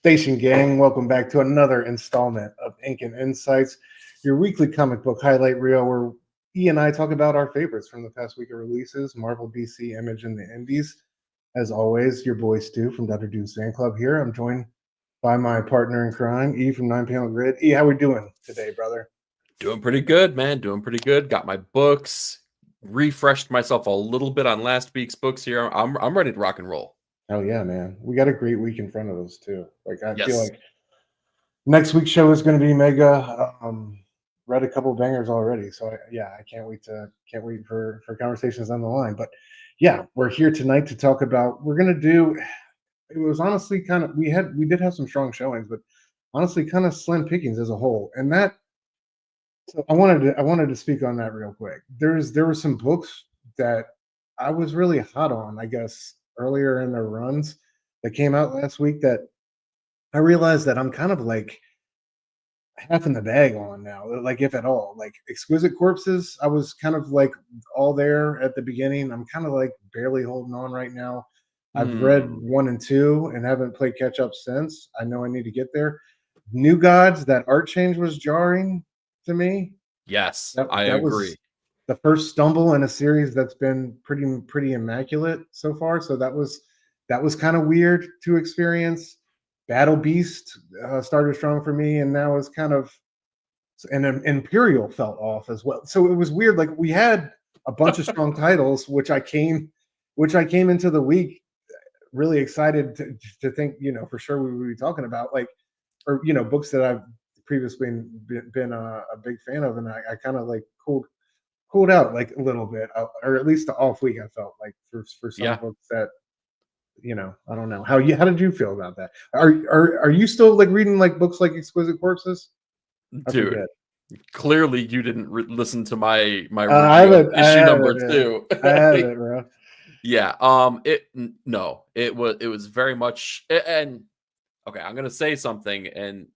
Station Gang, welcome back to another installment of Ink and Insights, your weekly comic book highlight reel where E and I talk about our favorites from the past week of releases, Marvel, DC, Image, and the Indies. As always, your boy Stu from Dr. Doom's Fan Club here. I'm joined by my partner in crime, E from 9 Panel Grid. E, how we doing today, brother? Doing pretty good, man. Doing pretty good. Got my books, refreshed myself a little bit on last week's books here. I'm ready to rock and roll. Oh yeah, man. We got a great week in front of us too. I Yes. feel like next week's show is going to be mega. Read a couple bangers already, so I can't wait for conversations on the line. But yeah, we're here tonight to talk about. We're gonna do. It was honestly kind of we did have some strong showings, but honestly kind of slim pickings as a whole. And that, so I wanted to speak on that real quick. There were some books that I was really hot on, I guess, earlier in their runs that came out last week that I realized that I'm kind of like half in the bag on now, like if at all. Like Exquisite Corpses, I was kind of like all there at the beginning. I'm kind of like barely holding on right now. I've read 1 and 2 and haven't played catch up since. I know I need to get there. New Gods, that art change was jarring to me. Yes, I agree. Was the first stumble in a series that's been pretty immaculate so far. So that was kind of weird to experience. Battle Beast started strong for me, and now is kind of, and Imperial felt off as well. So it was weird. Like we had a bunch of strong titles, which I came into the week really excited to think, for sure we would be talking about, like, or books that I've previously been a big fan of, and I kind of like cooled out like a little bit, or at least the off week. I felt like for some books that. I don't know how did you feel about that? Are you still like reading like books like Exquisite Corpses? Dude, clearly you didn't listen to my review of issue number 2. I have it, bro. Yeah. It was very much, and okay, I'm gonna say something, and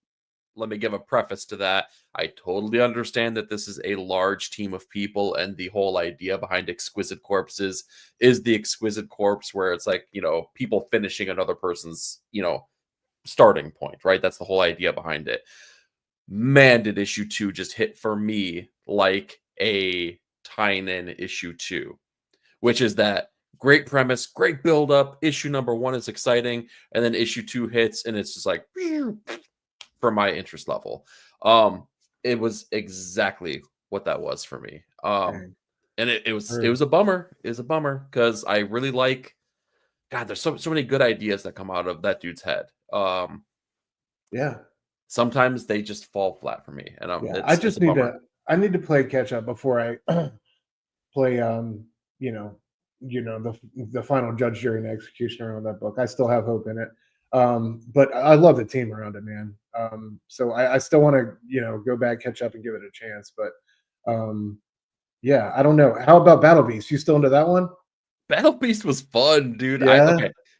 let me give a preface to that. I totally understand that this is a large team of people, and the whole idea behind Exquisite Corpses is the Exquisite Corpse, where it's like, people finishing another person's, starting point, right? That's the whole idea behind it. Man, did issue 2 just hit for me like a tie-in issue 2, which is that great premise, great build-up. Issue number 1 is exciting, and then issue 2 hits, and it's just like for my interest level. It was exactly what that was for me. And it was a bummer. It was a bummer because I really like, God, there's so many good ideas that come out of that dude's head. Yeah. Sometimes they just fall flat for me, and I just need to play catch up before I play the final judge, jury, and executioner on that book. I still have hope in it. But I love the team around it, man. So I still want to, go back, catch up, and give it a chance. But I don't know. How about Battle Beast? You still into that one? Battle Beast was fun, dude.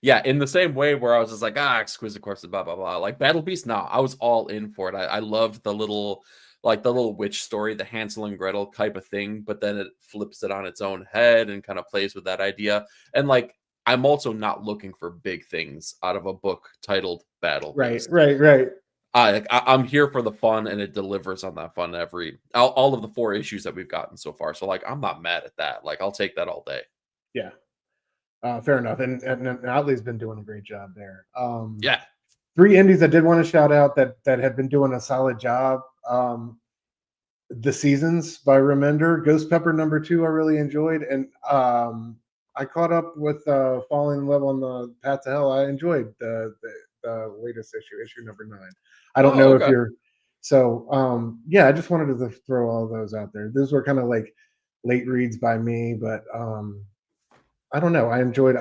Yeah. In the same way where I was just like, Exquisite Corpses, blah blah blah. Like Battle Beast, I was all in for it. I loved the little witch story, the Hansel and Gretel type of thing, but then it flips it on its own head and kind of plays with that idea. And like, I'm also not looking for big things out of a book titled Battle Beast. Right. I'm here for the fun, and it delivers on that fun all of the 4 issues that we've gotten so far. So like, I'm not mad at that. Like, I'll take that all day. Yeah. Fair enough. And Otley's been doing a great job there. 3 indies I did want to shout out that have been doing a solid job. The Seasons by Remender, Ghost Pepper number 2 I really enjoyed, and I caught up with Falling in Love on the Path to Hell. I enjoyed the latest issue number 9. I don't know if you're so I just wanted to throw all those out there. Those were kind of like late reads by me, but I don't know. I enjoyed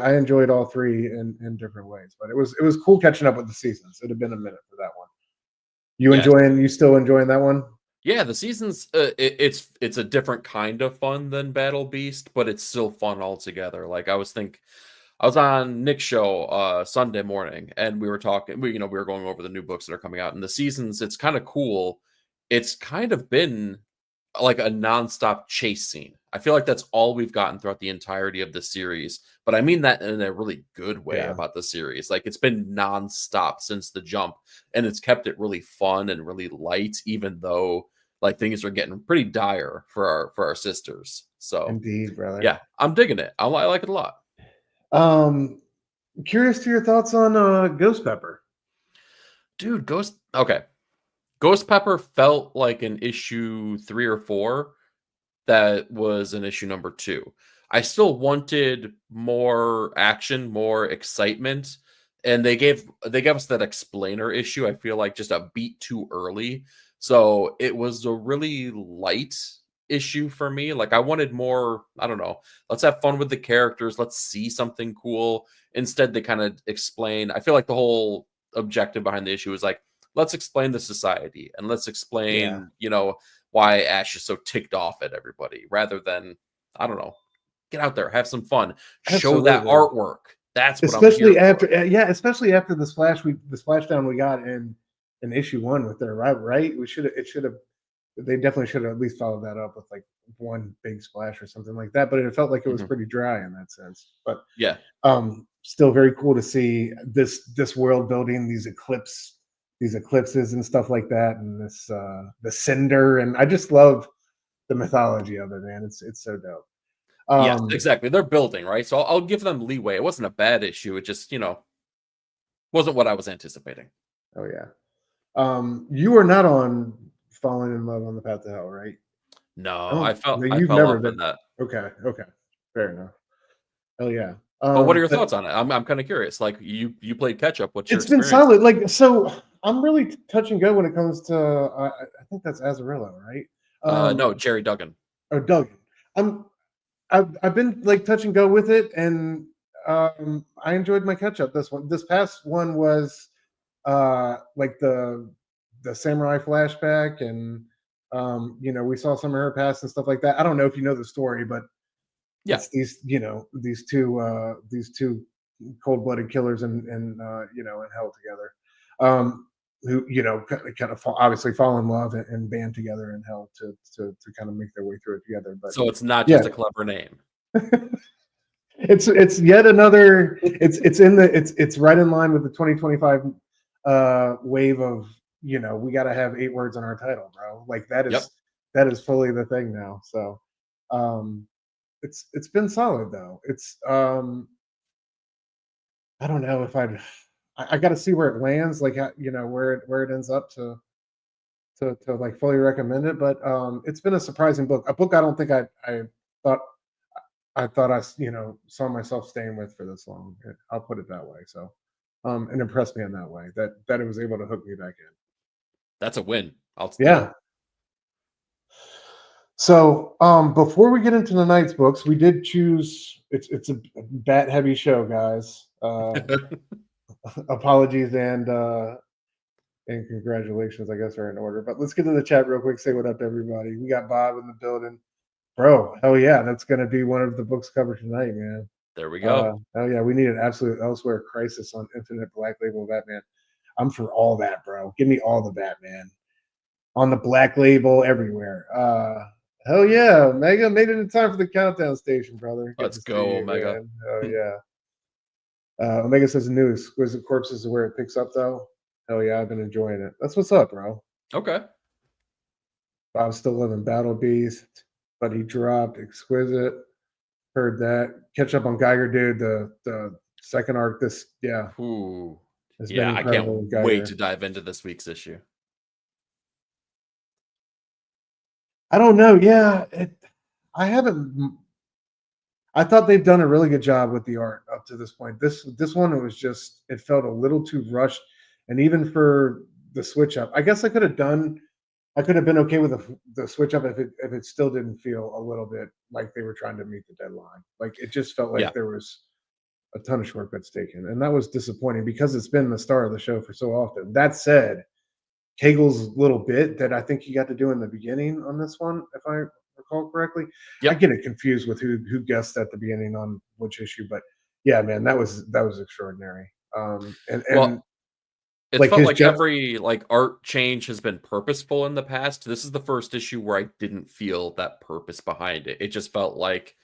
all 3 in different ways, but it was cool catching up with the Seasons. It'd have been a minute for that one. You still enjoying that one? Yeah, the Seasons, it's a different kind of fun than Battle Beast, but it's still fun altogether. Like I was on Nick's show Sunday morning, and we were talking. We were going over the new books that are coming out, and the Seasons. It's kind of cool. It's kind of been like a nonstop chase scene. I feel like that's all we've gotten throughout the entirety of the series, but I mean that in a really good way Yeah. about the series. Like it's been nonstop since the jump, and it's kept it really fun and really light, even though like things are getting pretty dire for our sisters. So Indeed, brother. yeah, I'm digging it. I like it a lot. Curious to your thoughts on Ghost Pepper. Dude, Ghost Pepper felt like an issue 3 or 4 that was an issue number 2. I still wanted more action, more excitement, and they gave us that explainer issue, I feel like just a beat too early. So it was a really light issue for me. Like I wanted more, I don't know, let's have fun with the characters, let's see something cool. Instead, they kind of explain. I feel like the whole objective behind the issue is like, let's explain the society and let's Yeah. explain, why Ash is so ticked off at everybody rather than, I don't know, get out there, have some fun, show that Absolutely. artwork. That's what I'm Especially here after, for. especially after the splashdown we got in issue 1 with their right. They definitely should have at least followed that up with like one big splash or something like that. But it felt like it was Mhm. pretty dry in that sense. But Yeah. still very cool to see this world building, these eclipses and stuff like that, and this the cinder, and I just love the mythology of it, man. It's so dope. Yes, Um, exactly. They're building, right? So I'll give them leeway. It wasn't a bad issue. It just, wasn't what I was anticipating. oh yeah. You are not on falling in love on the path to hell, right? No, Oh, no, I you've fell never off in been. that. Okay, fair enough. Oh yeah. But what are your But thoughts on it? I'm kind of curious. Like you played catch up. What's your it's been experience? solid. Like so, I'm really touch and go when it comes to. I think that's Azarillo, right? No, Jerry Duggan. Or Duggan. I'm I've been like touch and go with it, and I enjoyed my catch up. This past one was like the samurai flashback, and we saw some of her past and stuff like that. I don't know if you know the story, but Yeah. it's these two cold blooded killers in hell together. Who kind of obviously fall in love and band together in hell to kind of make their way through it together. But So it's not yeah, just a clever name. it's yet another. It's right in line with the 2025 wave of we got to have 8 words on our title, bro. Like Yep. that is fully the thing now. So um, it's been solid though. It's I don't know if I got to see where it lands, like where it ends up to like fully recommend it. But it's been a surprising book. A book I don't think I thought I saw myself staying with for this long. I'll put it that way. So it impressed me in that way that it was able to hook me back in. That's a win. Yeah. So before we get into the night's books, we did choose. It's a bat heavy show, guys. Apologies and congratulations, I guess, are in order. But let's get to the chat real quick. Say what up, everybody. We got Bob in the building, bro. Hell yeah, that's gonna be one of the books covered tonight, man. There we go. Oh yeah, we need an absolute elsewhere crisis on Infinite Black Label Batman. I'm for all that, bro. Give me all the Batman on the Black Label everywhere. Hell yeah, Omega made it in time for the countdown station, brother. Good Let's to see go, you, Omega. man. Oh yeah. Omega says the new Exquisite Corpses is where it picks up, though. Hell yeah, I've been enjoying it. That's what's up, bro. Okay. Bob's still living Battle Beast, but he dropped Exquisite. Heard that. Catch up on Geiger, dude. The second arc. Ooh. Has been Yeah, I can't incredible with wait Geiger. to dive into this week's issue. I don't know. Yeah, I haven't. I thought they've done a really good job with the art up to this point. This one, it felt a little too rushed, and even for the switch up, I guess I could have been okay with the switch up if it still didn't feel a little bit like they were trying to meet the deadline. Like it just felt Yeah. like there was a ton of shortcuts taken, and that was disappointing because it's been the star of the show for so often. That said, Cagel's little bit that I think he got to do in the beginning on this one, if I recall correctly. I Yep. get it confused with who guessed at the beginning on which issue, but yeah, man, that was extraordinary. And Well, It's Like felt his like every like art change has been purposeful in the past. This is the first issue where I didn't feel that purpose behind it. It just felt like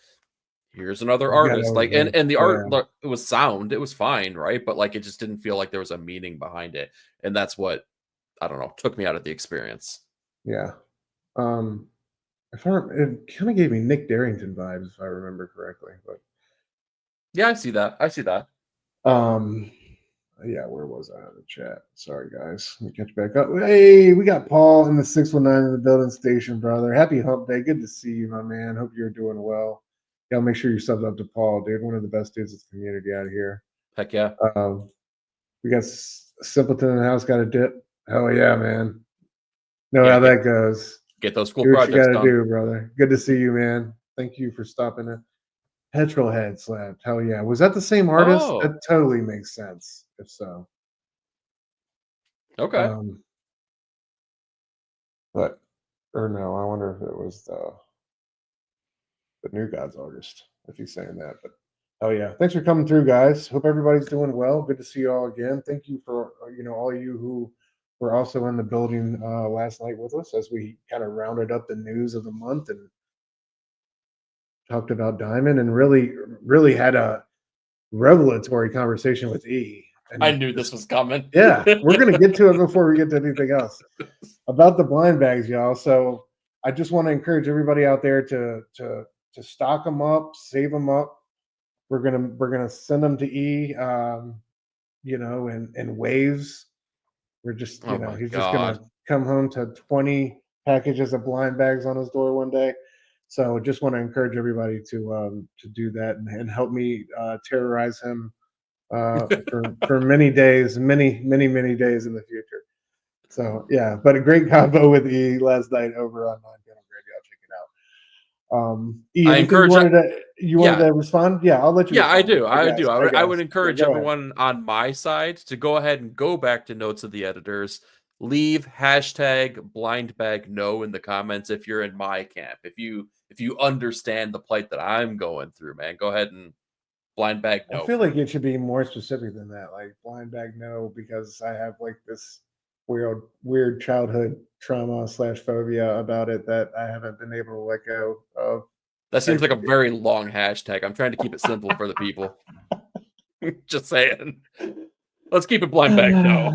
here's another artist. Like and the art it was sound, it was fine, right? But like it just didn't feel like there was a meaning behind it. And that's what I don't know, took me out of the experience. Yeah. It kind of gave me Nick Darrington vibes, if I remember correctly. But Yeah, I see that. I see that. yeah, where was I in the chat? Sorry, guys. Let me catch back up. Hey, we got Paul in the 619 in the building station, brother. Happy hump day. Good to see you, my man. Hope you're doing well. Y'all make sure you sub up to Paul, dude. One of the best dudes in the community out here. Heck yeah. We got Simpleton in the house, got a dip. Hell yeah, man. Know how that goes. Get those cool do what projects you gotta done. do, brother. Good to see you, man. Thank you for stopping in. Petrolhead slapped. Hell yeah. Was that the same artist? Oh. That totally makes sense, if so. Okay. But or no, I wonder if it was the New Gods artist, if he's saying that. But oh yeah. Thanks for coming through, guys. Hope everybody's doing well. Good to see you all again. Thank you for all of you who were also in the building last night with us as we kind of rounded up the news of the month and talked about Diamond and really had a revelatory conversation with E. And I knew this was coming. Yeah, we're gonna get to it before we get to anything else about the blind bags, y'all. So I just want to encourage everybody out there to stock them up, save them up. We're gonna send them to E, in waves. We're just he's just gonna come home to 20 packages of blind bags on his door one day. So just want to encourage everybody to do that and help me terrorize him for many days, many days in the future. So yeah, but a great combo with E last night over on Non-Panel Graveyard. Check it out. E, I encourage you wanted to respond? Yeah, I'll let you. Yeah, respond. I do. I would encourage everyone ahead. on my side to go ahead and go back to notes of the editors. Leave hashtag blindbagno in the comments if you're in my camp. If you understand the plight that I'm going through, man, go ahead and blind bag no. I feel like it should be more specific than that, like blind bag no, because I have like this weird childhood trauma / phobia about it that I haven't been able to let go of. That seems like a very long hashtag. I'm trying to keep it simple for the people. Just saying. Let's keep it blind bag no.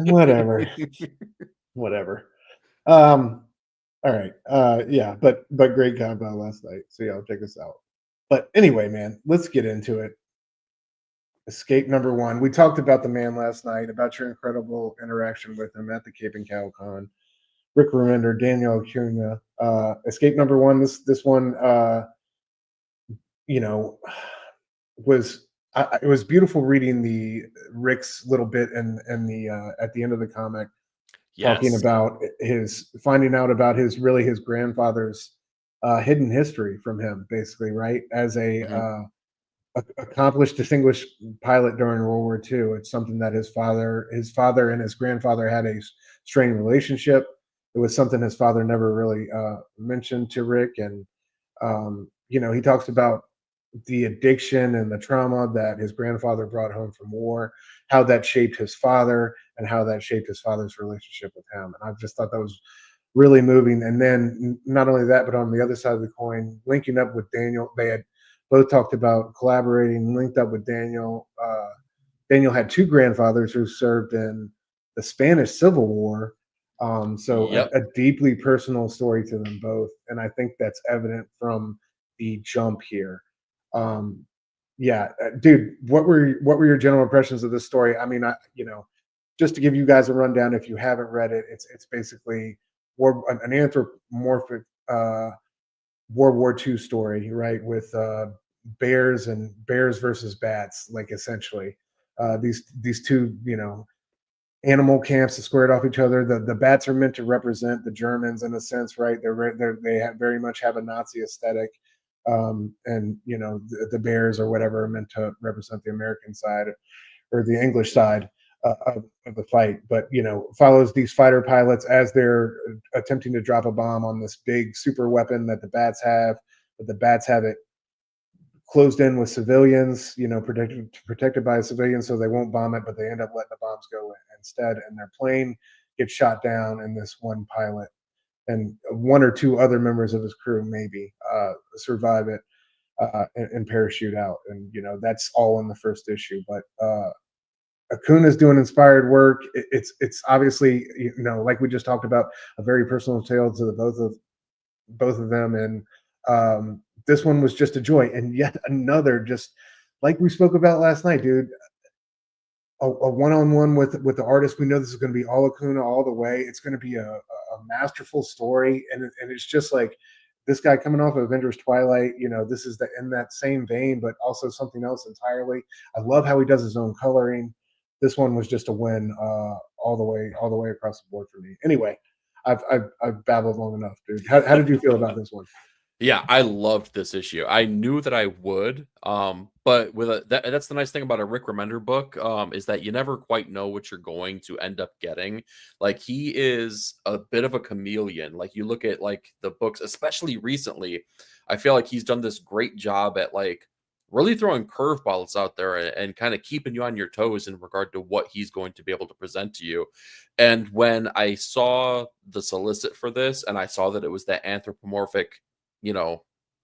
Whatever. All right. Yeah, but great combo last night. So y'all check us out. But anyway, man, let's get into it. Escape number 1. We talked about the man last night, about your incredible interaction with him at the Cape and Cow Con. Rick Remender, Daniel Acuña. Escape number 1. This one, was it was beautiful reading the Rick's little bit and the at the end of the comic, talking about finding out about his grandfather's hidden history from him, basically, right? As a accomplished, distinguished pilot during World War II. It's something that his father and his grandfather had a strained relationship. It was something his father never really mentioned to Rick. And, he talks about the addiction and the trauma that his grandfather brought home from war, how that shaped his father and how that shaped his father's relationship with him. And I just thought that was really moving. And then not only that, but on the other side of the coin, linking up with Daniel, they had both talked about collaborating, linked up with Daniel. Daniel had 2 grandfathers who served in the Spanish Civil War. A deeply personal story to them both. And I think that's evident from the jump here. Dude, what were your general impressions of this story? I mean, just to give you guys a rundown, if you haven't read it, it's basically an anthropomorphic World War II story, right? With bears versus bats, like essentially these two, animal camps that squared off each other. The bats are meant to represent the Germans in a sense, right? They very much have a Nazi aesthetic, and the bears or whatever are meant to represent the American side or the English side of the fight. But follows these fighter pilots as they're attempting to drop a bomb on this big super weapon that the bats have, but the bats have it closed in with civilians, protected by civilians so they won't bomb it, but they end up letting the bombs go instead, and their plane gets shot down, and this one pilot and one or two other members of his crew maybe survive it and parachute out. And that's all in the first issue. But Acuña's doing inspired work. It's obviously, like we just talked about, a very personal tale to the both of them. And this one was just a joy, and yet another, just like we spoke about last night, dude. A one-on-one with the artist. We know this is going to be all Acuña all the way. It's going to be a masterful story, and it's just like this guy coming off of Avengers Twilight. This is in that same vein, but also something else entirely. I love how he does his own coloring. This one was just a win all the way across the board for me. Anyway, I've babbled long enough, dude. How did you feel about this one? Yeah, I loved this issue. I knew that I would, but that's the nice thing about a Rick Remender book, is that you never quite know what you're going to end up getting. Like, he is a bit of a chameleon. Like, you look at like the books, especially recently, I feel like he's done this great job at like really throwing curveballs out there and kind of keeping you on your toes in regard to what he's going to be able to present to you. And when I saw the solicit for this, and I saw that it was that anthropomorphic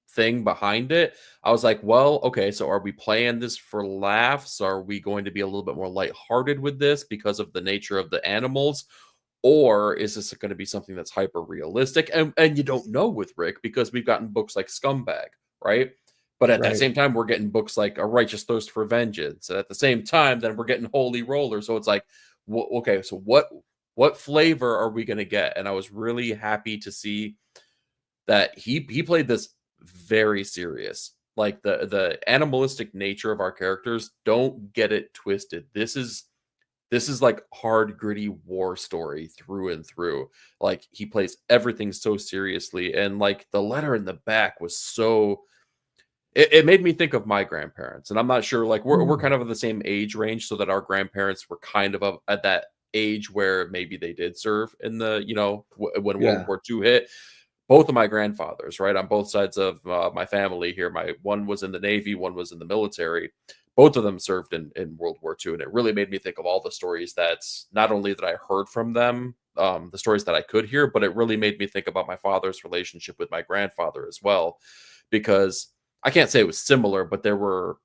thing behind it, I was like, well, okay, so are we playing this for laughs? Are we going to be a little bit more lighthearted with this because of the nature of the animals? Or is this going to be something that's hyper realistic? And you don't know with Rick, because we've gotten books like Scumbag, right? But at that Right. same time, we're getting books like A Righteous Thirst for Vengeance. And at the same time, then we're getting Holy Roller. So it's like, okay, so what flavor are we going to get? And I was really happy to see that he played this very serious. Like, the animalistic nature of our characters, don't get it twisted. This is like hard, gritty war story through and through. Like, he plays everything so seriously, and like the letter in the back was so. It made me think of my grandparents, and I'm not sure. Like, we're kind of of the same age range, so that our grandparents were kind of at that age where maybe they did serve in the when World Yeah. War II hit. Both of my grandfathers, right, on both sides of my family here. My one was in the Navy, one was in the military. Both of them served in World War II, and it really made me think of all the stories that's not only that I heard from them, the stories that I could hear, but it really made me think about my father's relationship with my grandfather as well, because I can't say it was similar, but there were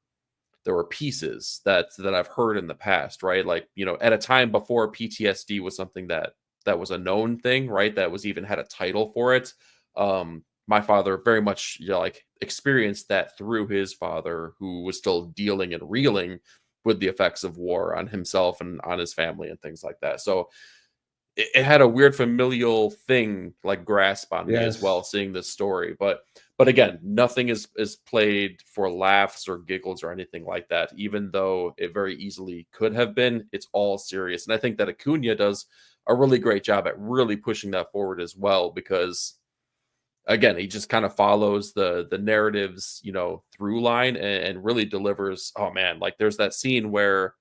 pieces that I've heard in the past, right? Like, at a time before PTSD was something that was a known thing, right? That was even had a title for it. My father very much like experienced that through his father, who was still dealing and reeling with the effects of war on himself and on his family and things like that. So it had a weird familial thing like grasp on me as well, Yes. seeing this story. But again, nothing is played for laughs or giggles or anything like that, even though it very easily could have been. It's all serious, and I think that Acuña does a really great job at really pushing that forward as well, because again, he just kind of follows the narratives, through line, and really delivers. Oh man, like there's that scene where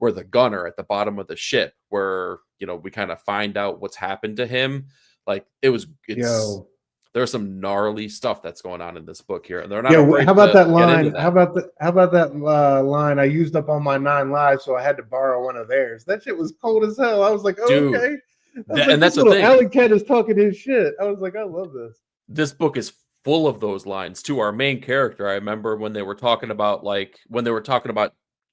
the gunner at the bottom of the ship, where we kind of find out what's happened to him. Like, it's Yo. there's some gnarly stuff that's going on in this book here, and they're not Yeah, afraid how about to that get into line? How that. about that line? I used up all my 9 lives, so I had to borrow one of theirs. That shit was cold as hell. I was like, oh, Dude, okay. I was like, and this that's the little thing. alley cat is talking his shit. I was like, I love this. This book is full of those lines too. Our main character, I remember when they were talking about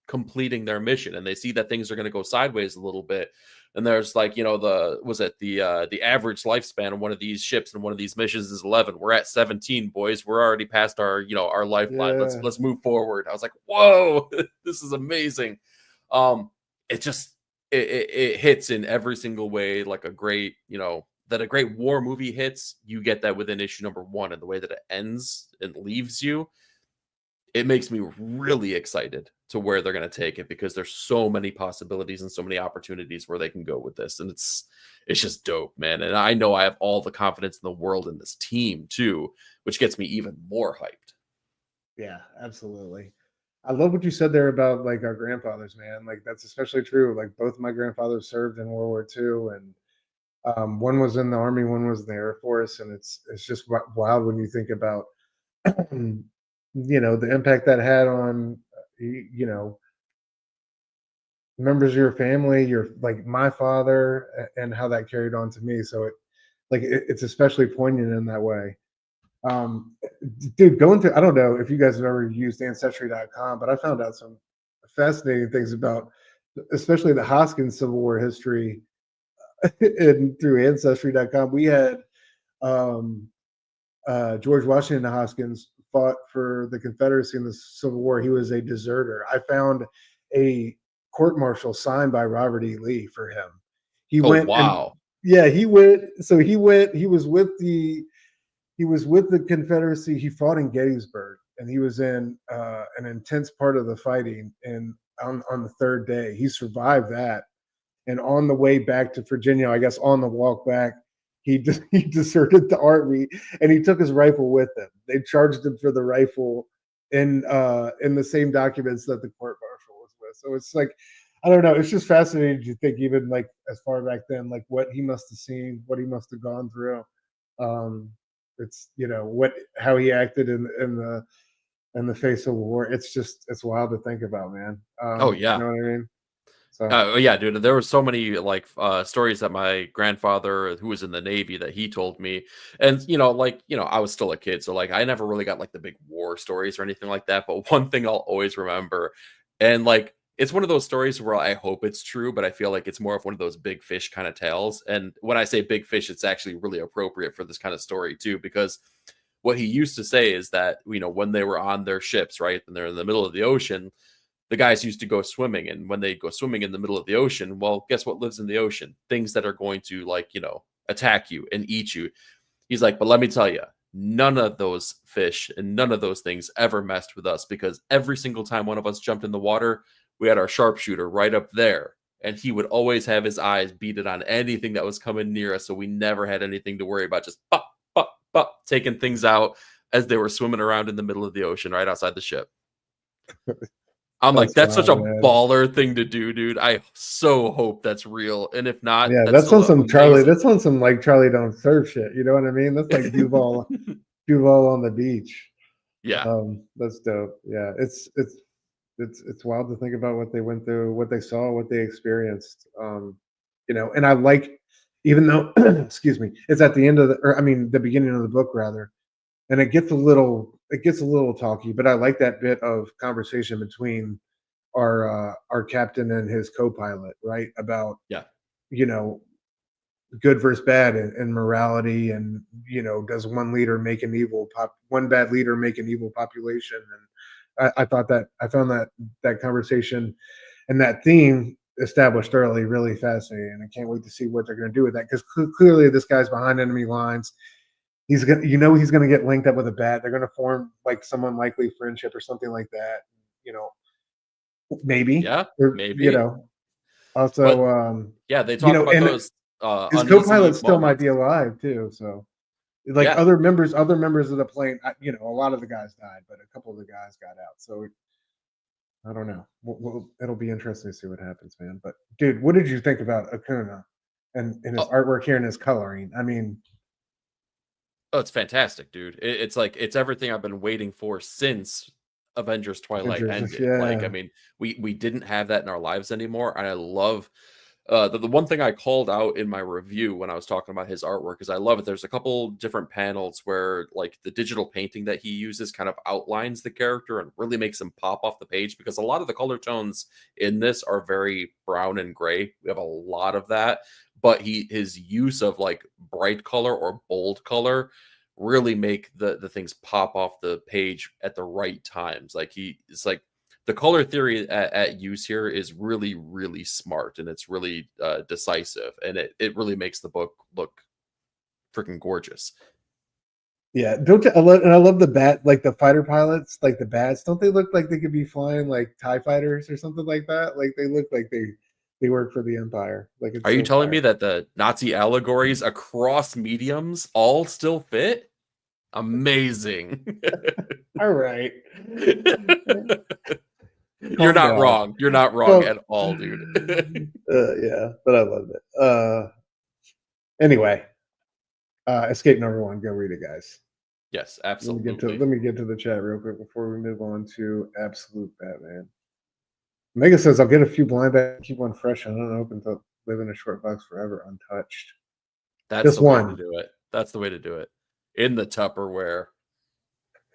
completing their mission, and they see that things are going to go sideways a little bit, and there's like, the average lifespan of one of these ships and one of these missions is 11. We're at 17, boys. We're already past our lifeline. Yeah. Let's move forward. I was like, whoa, this is amazing. It just it hits in every single way, like a great, that a great war movie hits. You get that within issue number 1, and the way that it ends and leaves you, it makes me really excited to where they're going to take it, because there's so many possibilities and so many opportunities where they can go with this, and it's just dope, man. And I know I have all the confidence in the world in this team too, which gets me even more hyped. Yeah, absolutely. I love what you said there about like our grandfathers, man. Like that's especially true. Like both my grandfathers served in World War II, and one was in the Army, one was in the Air Force, and it's just wild when you think about the impact that had on members of your family, your like my father, and how that carried on to me. So it's especially poignant in that way. Um, Dude, going to I don't know if you guys have ever used Ancestry.com, but I found out some fascinating things about, especially the Hoskins Civil War history, and through Ancestry.com. We had um, George Washington Hoskins fought for the Confederacy in the Civil War. He was a deserter. I found a court martial signed by Robert E. Lee for him. He Oh went and wow. yeah, he went. So he went. He was with the Confederacy. He fought in Gettysburg, and he was in an intense part of the fighting. And on the third day, he survived that. And on the way back to Virginia, I guess on the walk back, he deserted the army, and he took his rifle with him. They charged him for the rifle in the same documents that the court martial was with. So it's like, I don't know. It's just fascinating to think, even like as far back then, like what he must have seen, what he must have gone through. Um, it's how he acted in the face of war. It's wild to think about, man. Oh You yeah. know what I mean? So Yeah, dude. There were so many like stories that my grandfather, who was in the Navy, that he told me, and I was still a kid, so like I never really got like the big war stories or anything like that. But one thing I'll always remember, and like it's one of those stories where I hope it's true, but I feel like it's more of one of those big fish kind of tales. And when I say big fish, it's actually really appropriate for this kind of story too, because what he used to say is that when they were on their ships, right, and they're in the middle of the ocean, the guys used to go swimming, and when they go swimming in the middle of the ocean, well, guess what lives in the ocean? Things that are going to attack you and eat you. He's like, but let me tell you, none of those fish and none of those things ever messed with us, because every single time one of us jumped in the water, we had our sharpshooter right up there, and he would always have his eyes beaded on anything that was coming near us, so we never had anything to worry about, just pop pop pop taking things out as they were swimming around in the middle of the ocean right outside the ship. I'm like, that's that's such wild, a man. baller thing to do, dude. I so hope that's real. And if not, Yeah, that's that's on still some Charlie. amazing. That's on some like Charlie Don't Serve shit. You know what I mean? That's like Duval on the beach. Yeah. That's dope. Yeah, it's wild to think about what they went through, what they saw, what they experienced. And I like, even though, excuse me, it's at the end of or I mean, the beginning of the book rather, and it gets a little talky, but I like that bit of conversation between our captain and his co-pilot, right? About Yeah. you know good versus bad and morality, and does one bad leader make an evil population? And I found that conversation and that theme established early really fascinating, and I can't wait to see what they're going to do with that, because clearly this guy's behind enemy lines. He's gonna get linked up with a bat. They're gonna form like some unlikely friendship or something like that. You know, maybe. Yeah. Or, Maybe. also, But yeah, they talk about and those his uneasy co-pilot still might moments. be alive too. So, like Yeah. other members of the plane, a lot of the guys died, but a couple of the guys got out. So I don't know. It'll be interesting to see what happens, man. But dude, what did you think about Acuna and his Oh, artwork here and his coloring? I mean, oh, it's fantastic, dude. It's like it's everything I've been waiting for since Avengers Twilight Avengers, ended. Like, I yeah. mean, we didn't have that in our lives anymore. And I love the one thing I called out in my review when I was talking about his artwork is I love it. There's a couple different panels where like the digital painting that he uses kind of outlines the character and really makes him pop off the page, because a lot of the color tones in this are very brown and gray. We have a lot of that, but his use of like bright color or bold color really make the things pop off the page at the right times. Like it's like the color theory at use here is really, really smart, and it's really decisive, and it really makes the book look freaking gorgeous. Yeah, don't and I love the bat, like the fighter pilots, like the bats. Don't they look like they could be flying like TIE fighters or something like that? Like they look like they work for the Empire. Like it's Are you so telling me fire. that the Nazi allegories across mediums all still fit? Amazing. All right, You're calm not down. wrong. You're not wrong Well, at all, dude. yeah, but I loved it. Anyway, Escape number one. Go read it, guys. Yes, Let absolutely. me get to the chat real quick before we move on to Absolute Batman. Mega says, I'll get a few blind bags, keep one fresh and unopened to live in a short box forever untouched. That's Just the way to one. do it. That's the way to do it. In the Tupperware.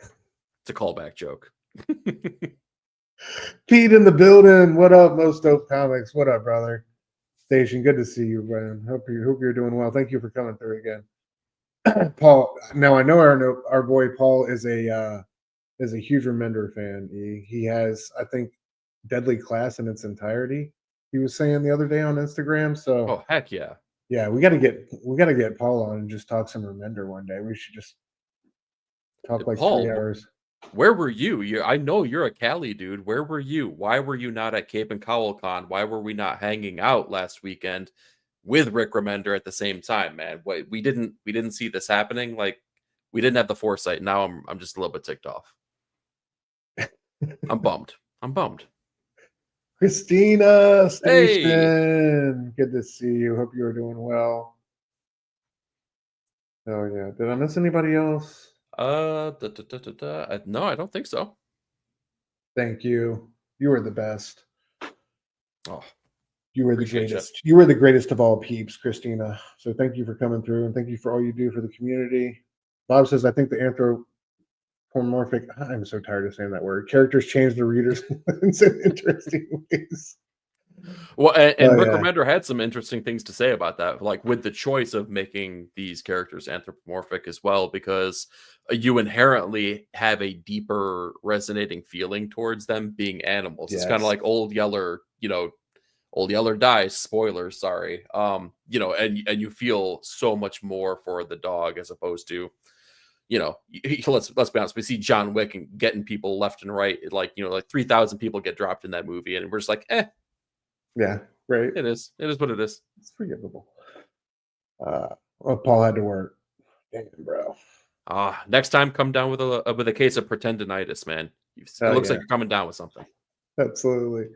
It's a callback joke. Pete in the building. What up, Most Dope Comics? What up, brother? Station, good to see you, Brian. Hope you're doing well. Thank you for coming through again. Paul, now I know our boy Paul is a huge Remender fan. He has, I think, Deadly Class in its entirety. He was saying the other day on Instagram. So Oh, heck yeah. yeah, we gotta get Paul on and just talk some Remender one day. We should just talk like Paul, 3 hours. where were you? I know you're a Cali dude. Where were you? Why were you not at Cape and Cowell Con? Why were we not hanging out last weekend with Rick Remender at the same time, man? Wait, we didn't see this happening. Like, we didn't have the foresight. Now I'm just a little bit ticked off. I'm bummed. I'm bummed. Christina Hey. Station, good to see you. Hope you are doing well. Oh yeah, did I miss anybody else? No, I don't think so. Thank you. You are the best. Oh, you were the appreciate greatest. You were the greatest of all peeps, Christina. So thank you for coming through and thank you for all you do for the community. Bob says, I think the anthropomorphic, I'm so tired of saying that word, characters change the readers in some interesting ways. Well, and Rick yeah. Remender had some interesting things to say about that, like with the choice of making these characters anthropomorphic as well, because you inherently have a deeper resonating feeling towards them being animals. It's kind of Yes. like Old Yeller, Old Yeller dies. Spoilers, sorry. And you feel so much more for the dog as opposed to, let's be honest. We see John Wick and getting people left and right, like 3,000 people get dropped in that movie, and we're just like, Yeah, right. it is what it is. It's forgivable. Well, Paul had to work. Damn, bro. Next time, come down with a case of pretendinitis, man. It looks like you're coming down with something. Absolutely.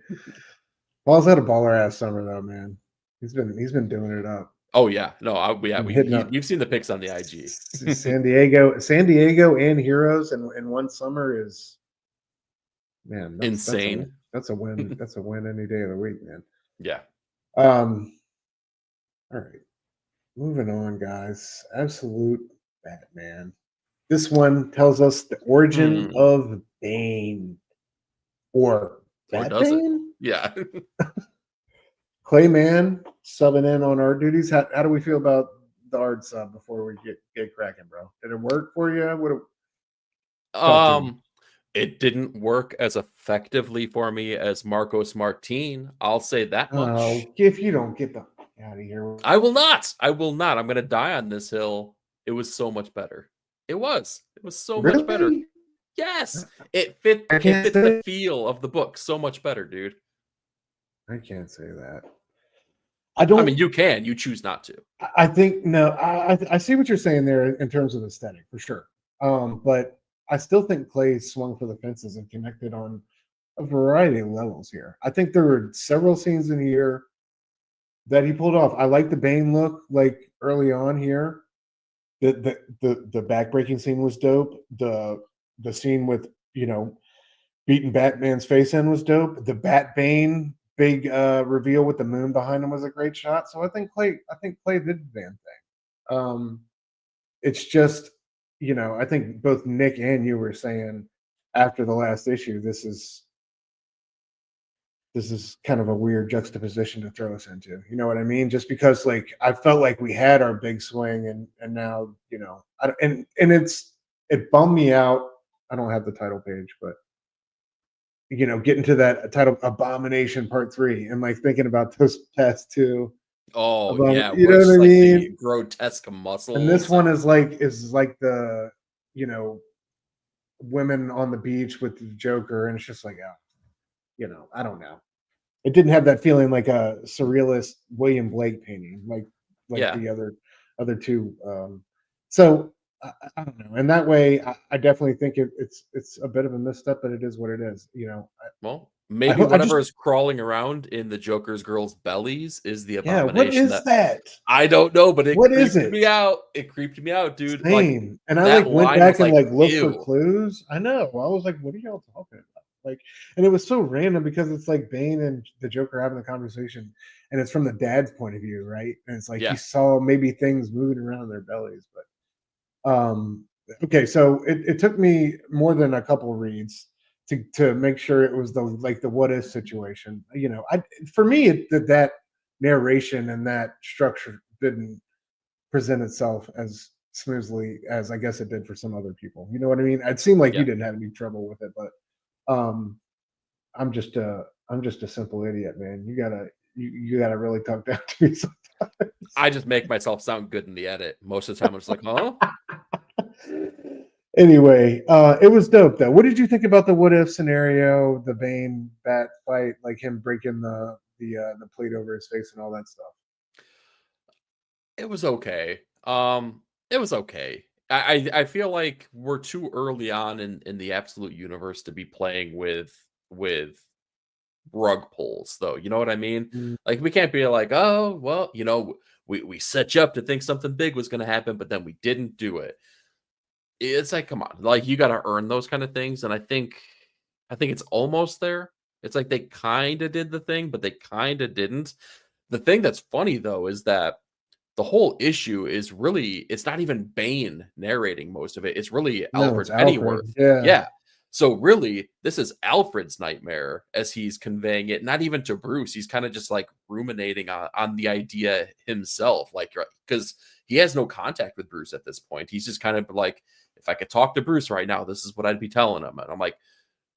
Paul's had a baller ass summer though, man. He's been doing it up. Oh yeah, no, we've seen the pics on the IG. San Diego, and Heroes in one summer is, man, Insane. That's a win. That's a win any day of the week, man. Yeah. All right, moving on, guys. Absolute Batman. This one tells us the origin of Bane, or does it? Bane? Yeah. Clayman subbing in on art duties. How do we feel about the art sub before we get cracking, bro? Did it work for you? It didn't work as effectively for me as Marcos Martin. I'll say that much. Oh, if you don't get the out of here, I will not. I'm going to die on this hill. It was so much better. It was so much better. Yes, it fit the feel of the book so much better, dude. I can't say that. I mean, you can. You choose not to. I think no. I see what you're saying there in terms of aesthetic for sure. But I still think Clay swung for the fences and connected on a variety of levels here. I think there were several scenes in here that he pulled off. I like the Bane look, like early on here. The backbreaking scene was dope. The scene with beating Batman's face in was dope. The Bat Bane big reveal with the moon behind him was a great shot. So I think Clay did the damn thing. It's just, I think both Nick and you were saying after the last issue, this is kind of a weird juxtaposition to throw us into. You know what I mean? Just because like I felt like we had our big swing and now, it bummed me out. I don't have the title page, but getting to that title, Abomination Part 3, and like thinking about those past two. Oh yeah, you know what I mean? Grotesque muscles. And this one is like the women on the beach with the Joker, and it's just like, I don't know. It didn't have that feeling like a surrealist William Blake painting, like the other two. So I don't know. And that way, I definitely think it's a bit of a misstep, but it is what it is. Well, Maybe I just whatever is crawling around in the Joker's girls' bellies is the yeah. What abomination is that that? I don't know, but it What is creeped it? me out. It creeped me out, dude. Like Same. And I that like went line was back and like, like looked for ew. clues. I know. I was like, what are y'all talking about? Like, and it was so random because it's like Bane and the Joker having a conversation, and it's from the dad's point of view, right? And it's like he Yeah. saw maybe things moving around in their bellies, but okay, so it took me more than a couple reads to make sure it was the what if situation. You know, I for me that narration and that structure didn't present itself as smoothly as I guess it did for some other people. You know what I mean? It seemed like you Yeah. didn't have any trouble with it, but um, I'm just a simple idiot, man. You gotta really talk down to me sometimes. I just make myself sound good in the edit. Most of the time, I'm just like, huh? Anyway, it was dope though. What did you think about the what if scenario, the Bane bat fight, like him breaking the plate over his face and all that stuff? It was okay. It was okay. I feel like we're too early on in the absolute universe to be playing with rug pulls, though. You know what I mean? Mm, Like we can't be like, oh well, we set you up to think something big was going to happen, but then we didn't do it. It's like, come on, like you got to earn those kind of things, and I think it's almost there. It's like they kind of did the thing, but they kind of didn't. The thing that's funny though is that the whole issue is really it's not even Bane narrating most of it. It's really no, it's Alfred Alfred. Pennyworth. Yeah. Yeah. So really, this is Alfred's nightmare as he's conveying it, not even to Bruce. He's kind of just like ruminating on the idea himself, like because he has no contact with Bruce at this point. He's just kind of like, if I could talk to Bruce right now, this is what I'd be telling him. And I'm like,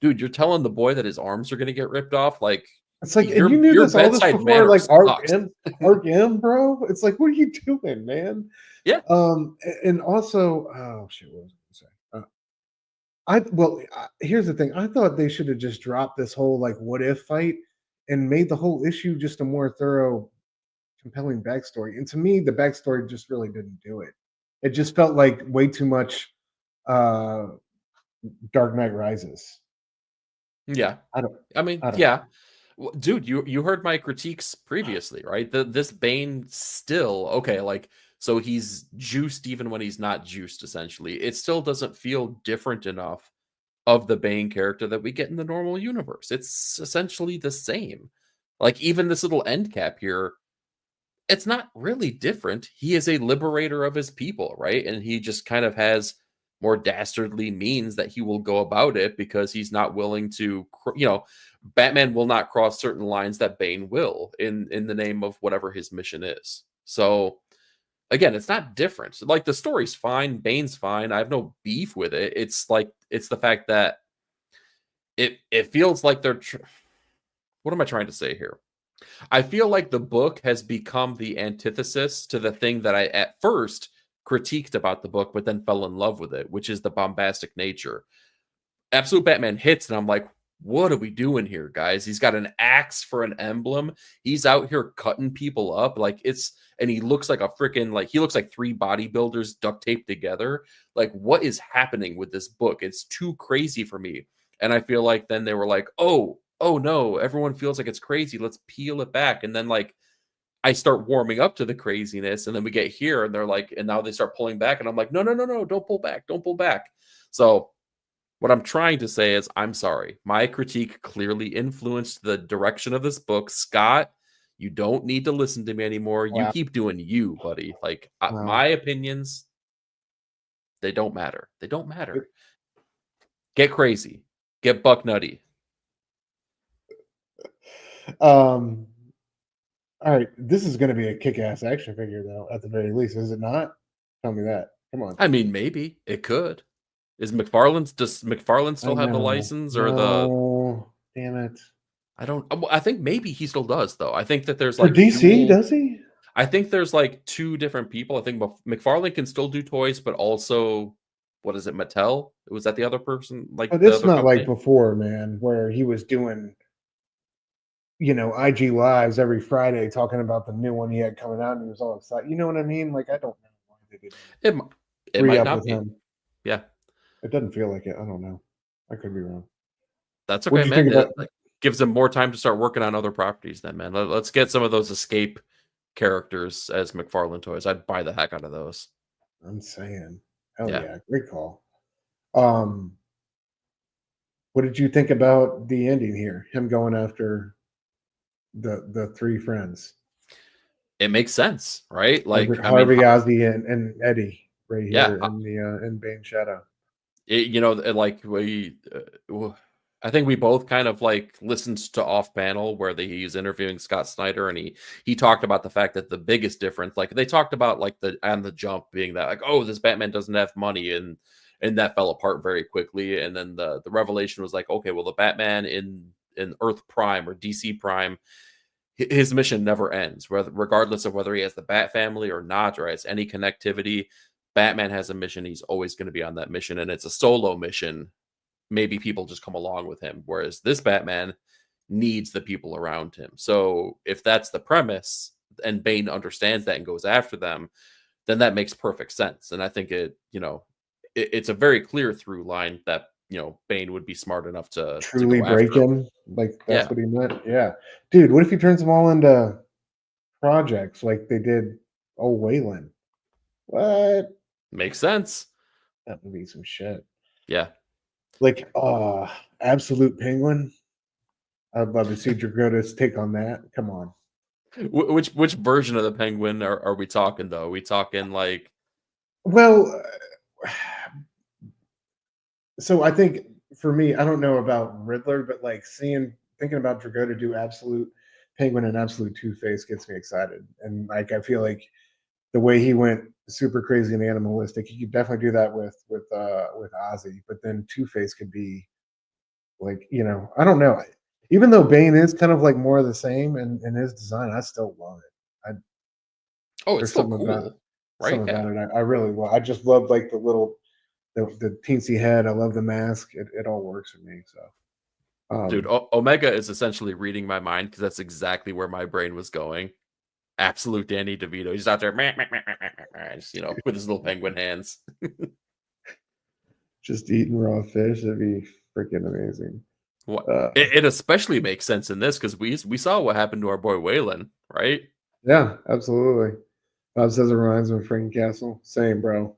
dude, you're telling the boy that his arms are gonna get ripped off? Like It's like, and you your knew your all this bedside before, manner like sucks. Arc M, bro. It's like, what are you doing, man? Yeah. And also, oh shit, what was I gonna say? Here's the thing. I thought they should have just dropped this whole like what if fight and made the whole issue just a more thorough, compelling backstory. And to me, the backstory just really didn't do it. It just felt like way too much uh Dark Knight Rises. Yeah. I don't I mean, I don't know. yeah. Dude, you heard my critiques previously, right? This Bane still okay, like so he's juiced even when he's not juiced essentially. It still doesn't feel different enough of the Bane character that we get in the normal universe. It's essentially the same. Like even this little end cap here, it's not really different. He is a liberator of his people, right? And he just kind of has more dastardly means that he will go about it because he's not willing to, Batman will not cross certain lines that Bane will in the name of whatever his mission is. So again, it's not different. Like the story's fine, Bane's fine. I have no beef with it. It's like it's the fact that it feels like what am I trying to say here? I feel like the book has become the antithesis to the thing that I at first critiqued about the book, but then fell in love with it, which is the bombastic nature. Absolute Batman hits, and I'm like, what are we doing here, guys? He's got an axe for an emblem. He's out here cutting people up. And he looks like a freaking, like, he looks like three bodybuilders duct taped together. Like, what is happening with this book? It's too crazy for me. And I feel like then they were like, oh no, everyone feels like it's crazy. Let's peel it back. And then, like, I start warming up to the craziness. And then we get here, and they're like, and now they start pulling back. And I'm like, no, no, no, no, don't pull back. Don't pull back. So, what I'm trying to say is, I'm sorry. My critique clearly influenced the direction of this book. Scott, you don't need to listen to me anymore. You Wow. keep doing you, buddy. Like, Wow. my opinions, they don't matter. They don't matter. Get crazy. Get buck nutty. Um all right, this is gonna be a kick-ass action figure though, at the very least, is it not? Tell me that. Come on. I mean, maybe it could. Does McFarlane I still have the know. license or the No. Damn it. I don't I think maybe he still does though. I think that there's For like DC, dual does he? I think there's like two different people. I think McFarlane can still do toys, but also what is it, Mattel? Was that the other person, like But the it's other not like company? before, man, where he was doing, IG lives every Friday talking about the new one he had coming out, and he was all excited. You know what I mean? Like, I don't know why they didn't It m- it might re-up not with be. him. Yeah, It doesn't feel like it. I don't know. I could be wrong. that's okay, What'd you think man. about? gives them more time to start working on other properties. Then, man, let's get some of those escape characters as McFarlane toys. I'd buy the heck out of those. I'm saying, hell Yeah. yeah, great call. What did you think about the ending here? Him going after the three friends, It makes sense, right? Like, I mean, Harvey, Ozzy, and Eddie, right yeah, here in the in Bane Shadow. like I think we both kind of like listened to off panel where he's interviewing Scott Snyder, and he talked about the fact that the biggest difference, like they talked about like the jump being that like, oh, this Batman doesn't have money, and that fell apart very quickly, and then the revelation was like, okay, well, the Batman in Earth Prime or DC Prime, his mission never ends, regardless of whether he has the Bat family or not, or has any connectivity. Batman has a mission. He's always going to be on that mission, and it's a solo mission. Maybe people just come along with him, whereas this Batman needs the people around him. So if that's the premise, and Bane understands that and goes after them, then that makes perfect sense. And I think it's a very clear through line that Bane would be smart enough to Truly go after break him. him, like that's Yeah, what he meant. Yeah, dude. What if he turns them all into projects like they did? Oh, Waylon. What? makes sense. That would be some shit. Yeah. Like, Absolute Penguin. I'd love to see Dragota's take on that. Come on. Which version of the Penguin are we talking though? Are we talking like? Well, so I think for me, I don't know about Riddler, but like thinking about Dragota do Absolute Penguin and Absolute Two-Face gets me excited. And like I feel like the way he went super crazy and animalistic, he could definitely do that with Ozzy. But then Two-Face could be like, I don't know. Even though Bane is kind of like more of the same in his design, I still love it. Oh, it's There's still something about cool, right? something Yeah. about it I really love. I just love like the teensy head. I love the mask. It all works for me. So, Dude, Omega is essentially reading my mind because that's exactly where my brain was going. Absolute Danny DeVito. He's out there, just, with his little penguin hands. just eating raw fish, that'd be freaking amazing. What? It especially makes sense in this because we saw what happened to our boy Waylon, right? Yeah, absolutely. Bob says it reminds me of Frank Castle. Same, bro.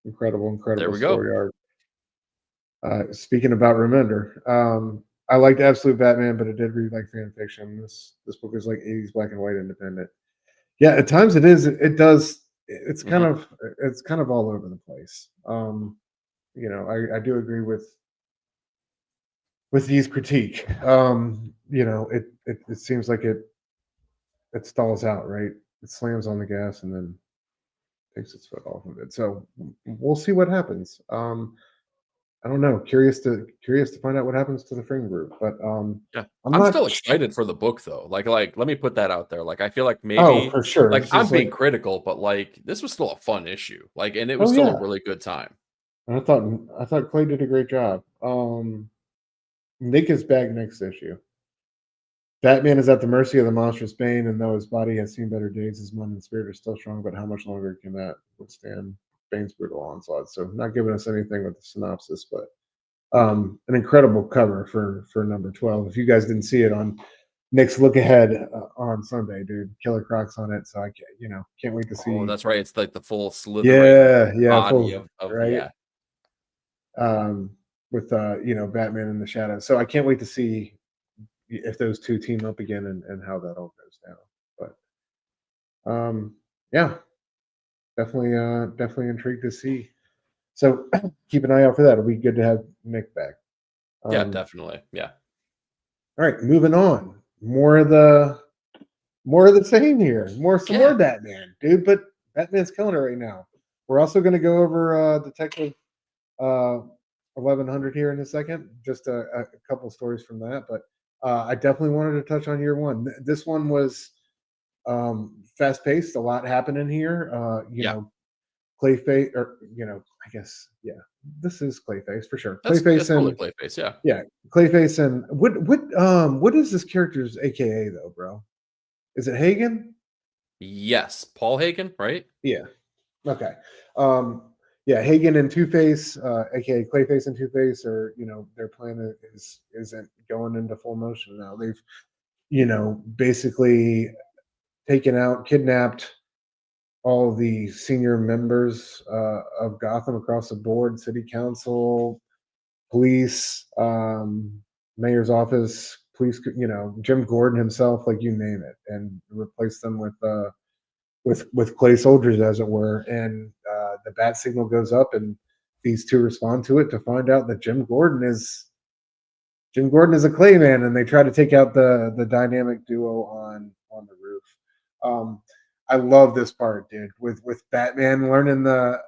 Incredible There we story go. arc. Speaking about Remender, I liked Absolute Batman, but it did read like fan fiction. This book is like 80s black and white independent. Yeah, at times it is. It does. It's kind of all over the place. I do agree with these critique. It seems like it stalls out, right? It slams on the gas and then takes its foot off of it. So we'll see what happens. I don't know. Curious to find out what happens to the friend group, but Yeah. I'm I'm not. still excited for the book though. Like let me put that out there. Like I feel like Oh, maybe for sure. like It's I'm just being like, critical, but like this was still a fun issue. Like and it was oh still a yeah. really good time. And I thought Clay did a great job. Nick is back next issue. Batman is at the mercy of the monstrous Bane, and though his body has seen better days, his mind and spirit are still strong. But how much longer can that withstand Bane's brutal onslaught? So, not giving us anything with the synopsis, but an incredible cover for number 12. If you guys didn't see it on Nick's look ahead on Sunday, dude, Killer Croc's on it. So can't wait to Oh, see. that's right. It's like the full slithering Yeah, body full of right. yeah. With Batman in the shadows. So I can't wait to see if those two team up again and how that all goes down. But yeah, definitely intrigued to see. So keep an eye out for that. It'll be good to have Nick back. Yeah, definitely. Yeah. All right, moving on. More of the same here. Some more Batman, dude. But Batman's killing it right now. We're also going to go over Detective 1100 here in a second. Just a couple stories from that, but I definitely wanted to touch on year one. This one was fast paced. A lot happened in here. Clayface, or I guess this is Clayface for sure. That's Clayface and totally Clayface, yeah, Clayface and what is this character's AKA though, bro? Is it Hagen? Yes, Paul Hagen, right? Yeah. Okay. yeah, Hagen and Two-Face, aka Clayface and Two-Face, are, their plan isn't going into full motion now. They've, basically kidnapped all the senior members of Gotham across the board, city council, police, mayor's office, police, Jim Gordon himself, like you name it, and replace them with clay soldiers, as it were. And the bat signal goes up, and these two respond to it to find out that Jim Gordon is a clay man, and they try to take out the dynamic duo on the roof. I love this part, dude, with Batman learning the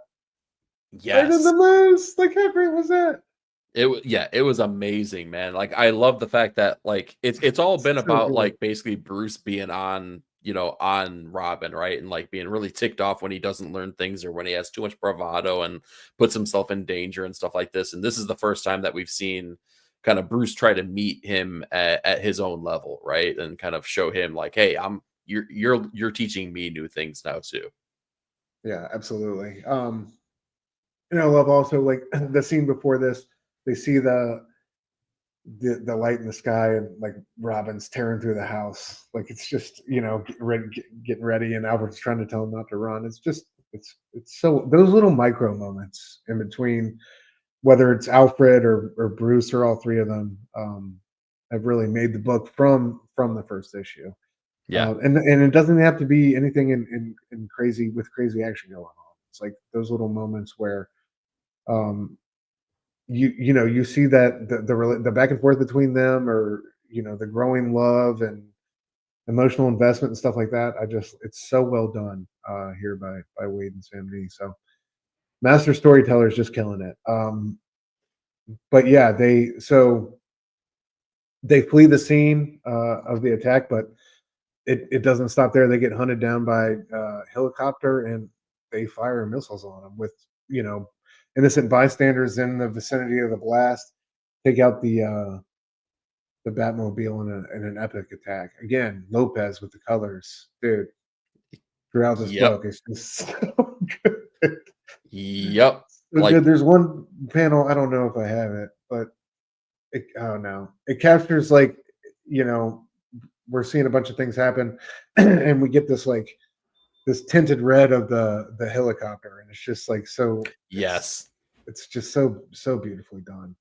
moves. Like, how great was that? It was amazing, man. Like, I love the fact that, like, it's all been So about cool. like basically Bruce being on, on Robin, right? And like being really ticked off when he doesn't learn things or when he has too much bravado and puts himself in danger and stuff like this. And this is the first time that we've seen kind of Bruce try to meet him at his own level, right? And kind of show him like, hey, you're teaching me new things now too. Yeah, absolutely. And I love also, like, the scene before this. They see the light in the sky, and like Robin's tearing through the house. Like, it's just, getting ready, and Alfred's trying to tell him not to run. It's just it's so, those little micro moments in between, whether it's Alfred or Bruce or all three of them, have really made the book from the first issue. Yeah. And it doesn't have to be anything in crazy, with crazy action going on. It's like those little moments where, you see that the back and forth between them, or the growing love and emotional investment and stuff like that. It's so well done here by Waid and Samnee. So master storytellers, just killing it. But yeah, they flee the scene of the attack, but it doesn't stop there. They get hunted down by helicopter, and they fire missiles on them with, innocent bystanders in the vicinity of the blast. Take out the Batmobile in an epic attack. Again, Lopes with the colors, dude. Throughout this book, it's just so good. Yep. So good. There's one panel, I don't know if I have it, but it captures, like, we're seeing a bunch of things happen, and we get this, like, this tinted red of the helicopter, and it's just like, so Yes. it's just so beautifully done.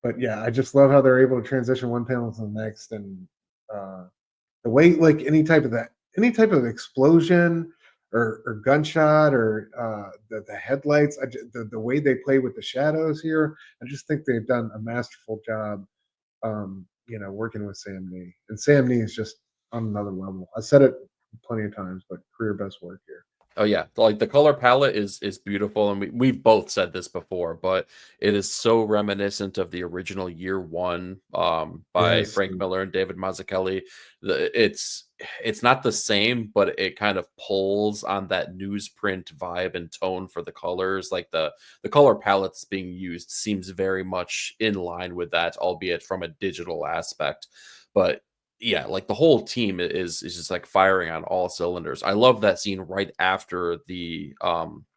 But yeah, I just love how they're able to transition one panel to the next, and the way, like, any type of explosion or gunshot, or the headlights, the way they play with the shadows here, I just think they've done a masterful job. Working with Samnee, and Samnee is just on another level. I said it plenty of times, but career best work here. Oh yeah, like the color palette is beautiful, and we've both said this before, but it is so reminiscent of the original Year One by Yes. Frank Miller and David Mazzucchelli. It's not the same, but it kind of pulls on that newsprint vibe and tone for the colors. Like the color palette that's being used seems very much in line with that, albeit from a digital aspect. But yeah, like the whole team is just like firing on all cylinders. I love that scene right after the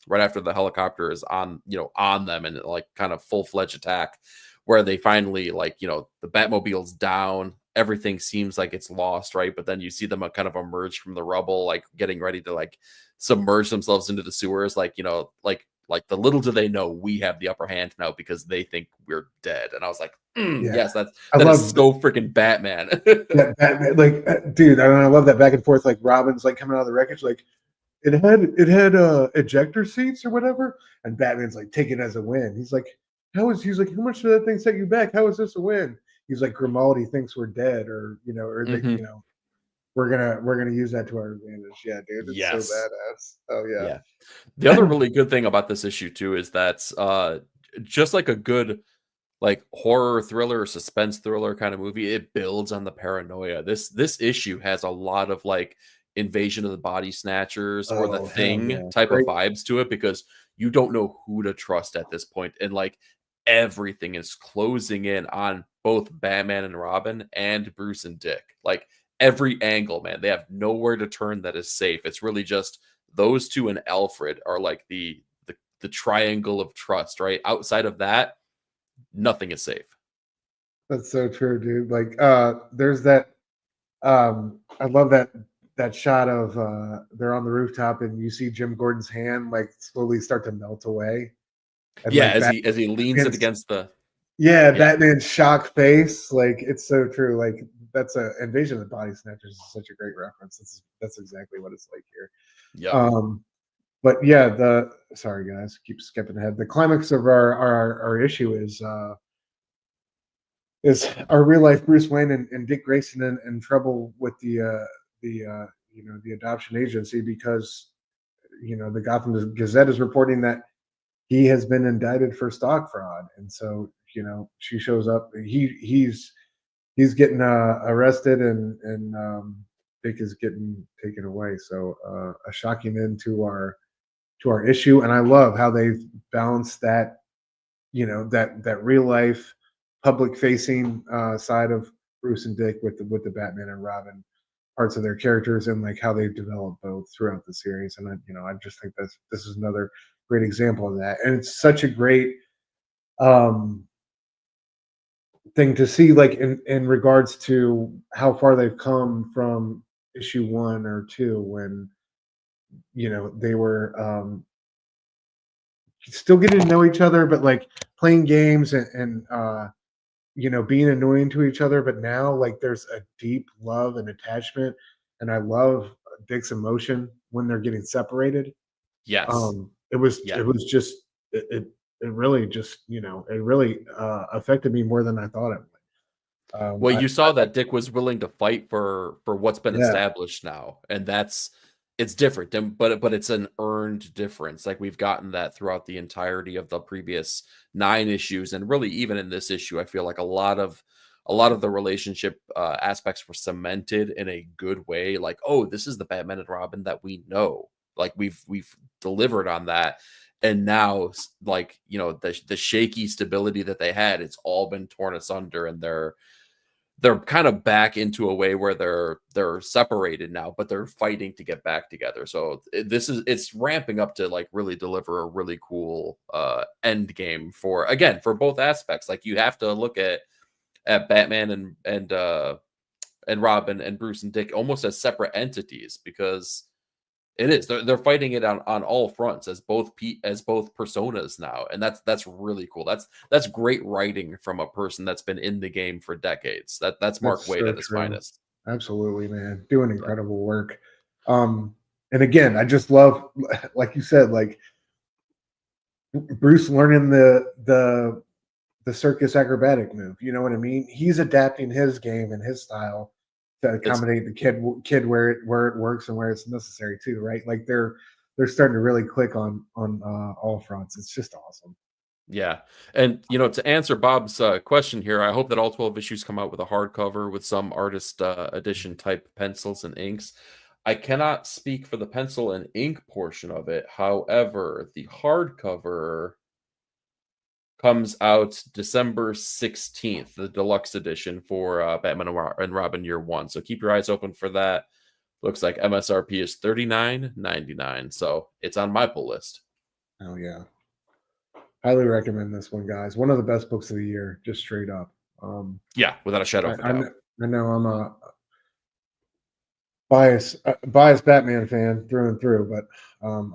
helicopter is on, on them, and like kind of full-fledged attack, where they finally, like, the Batmobile's down, everything seems like it's lost, right? But then you see them kind of emerge from the rubble, like getting ready to like submerge themselves into the sewers, like, like the little do they know we have the upper hand now because they think we're dead. And I was like, yes, that is so freaking Batman. Batman, like, dude, I love that back and forth. Like, Robin's like coming out of the wreckage, like, it had ejector seats or whatever, and Batman's like, take it as a win. He's like, how much did that thing set you back? How is this a win? He's like, Grimaldi thinks we're dead, or we're gonna use that to our advantage. Yeah, dude, it's so badass. Oh yeah. The other really good thing about this issue too is that just like a good, like, horror thriller or suspense thriller kind of movie, it builds on the paranoia. This issue has a lot of like Invasion of the Body Snatchers or The Thing type of vibes to it, because you don't know who to trust at this point, and like everything is closing in on both Batman and Robin and Bruce and Dick. Like every angle, man, they have nowhere to turn that is safe. It's really just those two and Alfred are like the triangle of trust, right? Outside of that, nothing is safe. That's so true, dude. Like, there's that. I love that shot of they're on the rooftop and you see Jim Gordon's hand like slowly start to melt away, and Yeah, like as he leans it against the yeah, yeah. Batman's shock face. Like, it's so true. Like, that's a Invasion of the Body Snatchers is such a great reference. That's exactly what it's like here. Yep. But yeah, sorry guys, keep skipping ahead. The climax of our issue is our real life Bruce Wayne and Dick Grayson in trouble with the adoption agency, because the Gotham Gazette is reporting that he has been indicted for stock fraud, and so she shows up. He's getting arrested, and Dick is getting taken away. So a shocking end to our issue, and I love how they've balanced that that real life public facing side of Bruce and Dick with the Batman and Robin parts of their characters, and like how they've developed both throughout the series. And I just think this is another great example of that, and it's such a great thing to see, like in regards to how far they've come from issue 1 or 2, when they were still getting to know each other, but like playing games and being annoying to each other. But now, like, there's a deep love and attachment, and I love Dick's emotion when they're getting separated. Yes. It was just it really just it really affected me more than I thought it would. Well, you saw that Dick was willing to fight for what's been established now, and it's different, but it's an earned difference. Like, we've gotten that throughout the entirety of the previous 9 issues, and really even in this issue, I feel like a lot of the relationship aspects were cemented in a good way. Like, oh, this is the Batman and Robin that we know. Like, we've delivered on that, and now, like, the shaky stability that they had, it's all been torn asunder, and they're kind of back into a way where they're separated now, but they're fighting to get back together. So it's ramping up to like really deliver a really cool end game for both aspects. Like, you have to look at Batman and Robin and Bruce and Dick almost as separate entities, because they're fighting it on all fronts as both personas now, and that's really cool. That's great writing from a person that's been in the game for decades. That's Mark Waid at his finest. Absolutely, man, doing incredible work. And again, I just love, like you said, like Bruce learning the circus acrobatic move. You know what I mean? He's adapting his game and his style to accommodate the kid where it works and where it's necessary too, right? Like, they're starting to really click on all fronts. It's just awesome. Yeah, and to answer Bob's question here, I hope that all 12 issues come out with a hardcover with some artist edition type pencils and inks. I cannot speak for the pencil and ink portion of it. However, the hardcover comes out December 16th, the deluxe edition for Batman and Robin Year 1. So keep your eyes open for that. Looks like MSRP is $39.99. So it's on my pull list. Oh, yeah. Highly recommend this one, guys. One of the best books of the year, just straight up. Yeah, without a shadow of a doubt. I know I'm a biased Batman fan through and through, but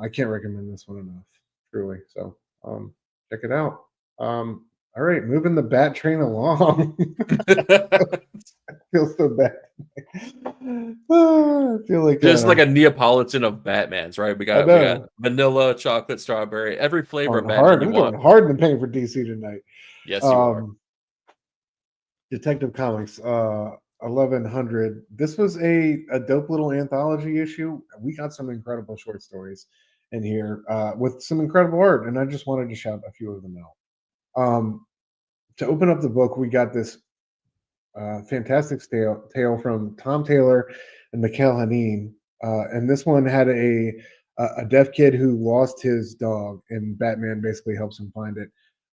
I can't recommend this one enough, truly. So check it out. All right, moving the Bat train along. I feel so bad. I feel like just like a Neapolitan of Batmans, right? We got vanilla, chocolate, strawberry, every flavor of Batman you want. I'm going hard in the paint for DC tonight. Yes, you are. Detective Comics 1100. This was a dope little anthology issue. We got some incredible short stories in here with some incredible art, and I just wanted to shout a few of them out. To open up the book, we got this fantastic tale from Tom Taylor and Mikhail Hanin, and this one had a deaf kid who lost his dog, and Batman basically helps him find it,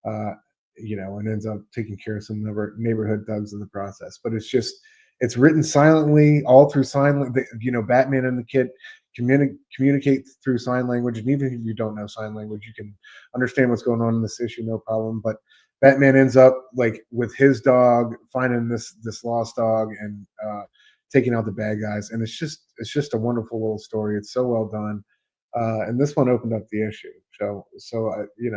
and ends up taking care of some neighborhood thugs in the process. But it's written silently, all through silent. Batman and the kid communicate through sign language, and even if you don't know sign language, you can understand what's going on in this issue, no problem. But Batman ends up like with his dog finding this lost dog and taking out the bad guys, and it's just a wonderful little story. It's so well done, and this one opened up the issue. So it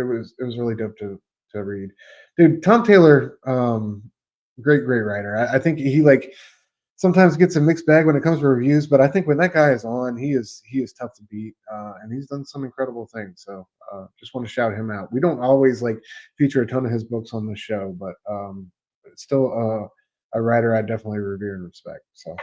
was really dope to read. Dude, Tom Taylor, great writer. I think he like sometimes gets a mixed bag when it comes to reviews, but I think when that guy is on, he is tough to beat, and he's done some incredible things. So just want to shout him out. We don't always like feature a ton of his books on the show, but it's still a writer I definitely revere and respect. So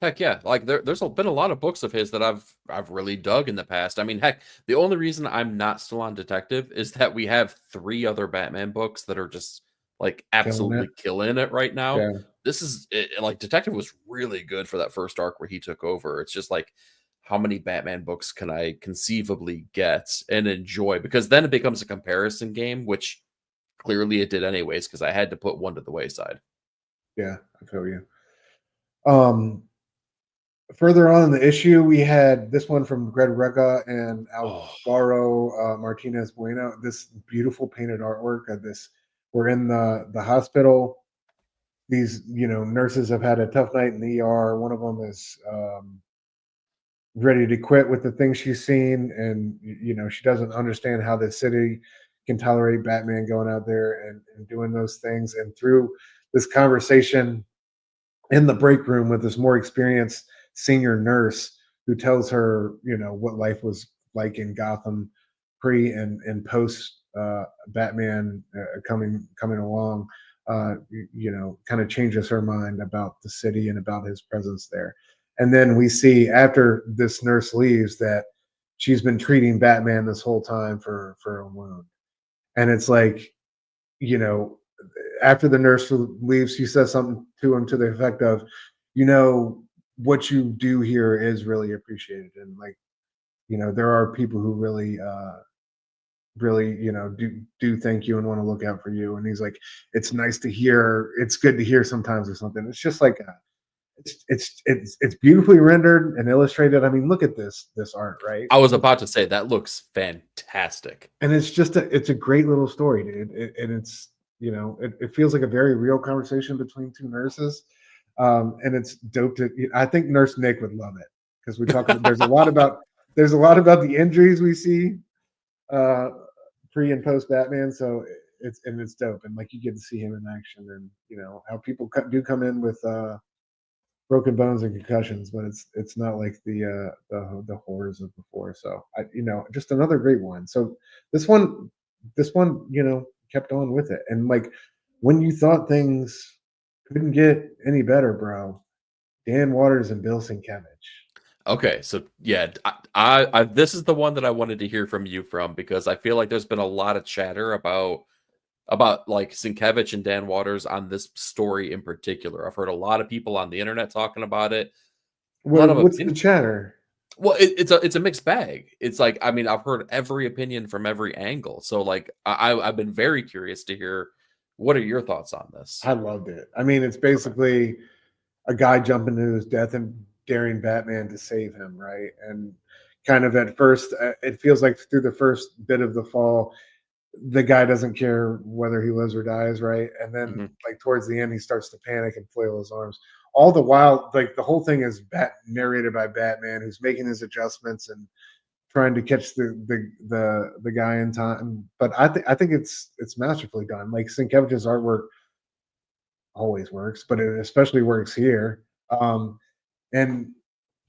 Heck yeah, like there's been a lot of books of his that I've really dug in the past. I mean, heck, the only reason I'm not still on Detective is that we have 3 other Batman books that are just like killing absolutely it. killing it right now. Yeah, This is like Detective was really good for that first arc where he took over. It's just like how many Batman books can I conceivably get and enjoy? Because then it becomes a comparison game, which clearly it did anyways, because I had to put one to the wayside. yeah, I feel you. Um, Further on in the issue, we had this one from Greg Rucka and Oh, Alvaro Martinez Bueno. This beautiful painted artwork of this. We're in the hospital. These nurses have had a tough night in the ER. One of them is ready to quit with the things she's seen, and she doesn't understand how the city can tolerate Batman going out there and doing those things. And through this conversation in the break room with this more experienced senior nurse who tells her, what life was like in Gotham pre and post Batman coming along, kind of changes her mind about the city and about his presence there. And then we see after this nurse leaves that she's been treating Batman this whole time for a wound. And it's like, you know, after the nurse leaves, she says something to him to the effect of, what you do here is really appreciated. And like, there are people who really, do thank you and want to look out for you. And he's like, it's nice to hear. It's good to hear sometimes or something. It's just like, it's beautifully rendered and illustrated. I mean, look at this art, right? I was about to say that looks fantastic. And it's a great little story, dude. And it's it feels like a very real conversation between two nurses, and it's dope to. I think Nurse Nick would love it because we talk. There's a lot about the injuries we see uh, pre and post Batman. So it's dope, and like you get to see him in action, and how people do come in with broken bones and concussions, but it's not like the horrors of before. So just another great one. So this one kept on with it, and like when you thought things couldn't get any better, bro, Dan Waters and Bill Sienkiewicz. Okay, so yeah, this is the one that I wanted to hear from you from because I feel like there's been a lot of chatter about like Sienkiewicz and Dan Waters on this story in particular. I've heard a lot of people on the internet talking about it. A lot of What's the opinion. chatter? Well, it's a mixed bag. It's like I mean I've heard every opinion from every angle. So like I've been very curious to hear what are your thoughts on this. I loved it. I mean, it's Okay. basically a guy jumping to his death and daring Batman to save him, right? And kind of at first, it feels like through the first bit of the fall, the guy doesn't care whether he lives or dies, right? And then Mhm. like towards the end, he starts to panic and flail his arms. All the while, like the whole thing is narrated by Batman, who's making his adjustments and trying to catch the guy in time. But I think it's masterfully done. Like Sienkiewicz's artwork always works, but it especially works here. And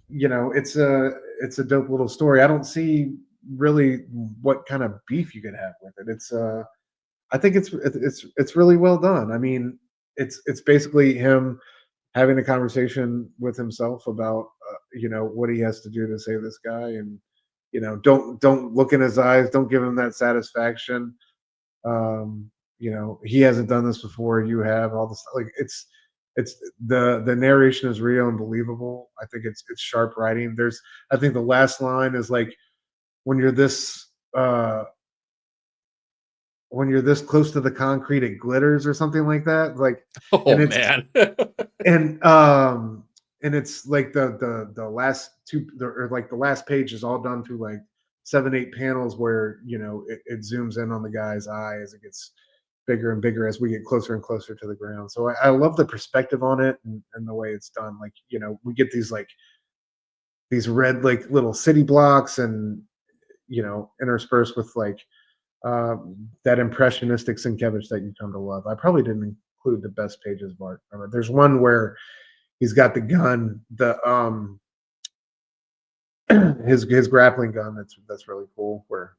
it's a dope little story. I don't see really what kind of beef you could have with it. I think it's really well done. I mean, it's basically him having a conversation with himself about what he has to do to save this guy, and don't look in his eyes, don't give him that satisfaction. He hasn't done this before, you have all this, like it's the narration is real and believable. I think it's sharp writing. I think the last line is like, when you're this uh when you're this close to the concrete, it glitters or something like that. Like, Oh and it's man. and and it's like the last two, or like the last page is all done through like 7-8 panels where it zooms in on the guy's eye as it gets bigger and bigger as we get closer and closer to the ground. So I love the perspective on it, and the way it's done. Like, we get these red like little city blocks, and interspersed with like that impressionistic Sienkiewicz that you come to love. I probably didn't include the best pages of art. There's one where he's got the gun, his grappling gun. That's really cool. Where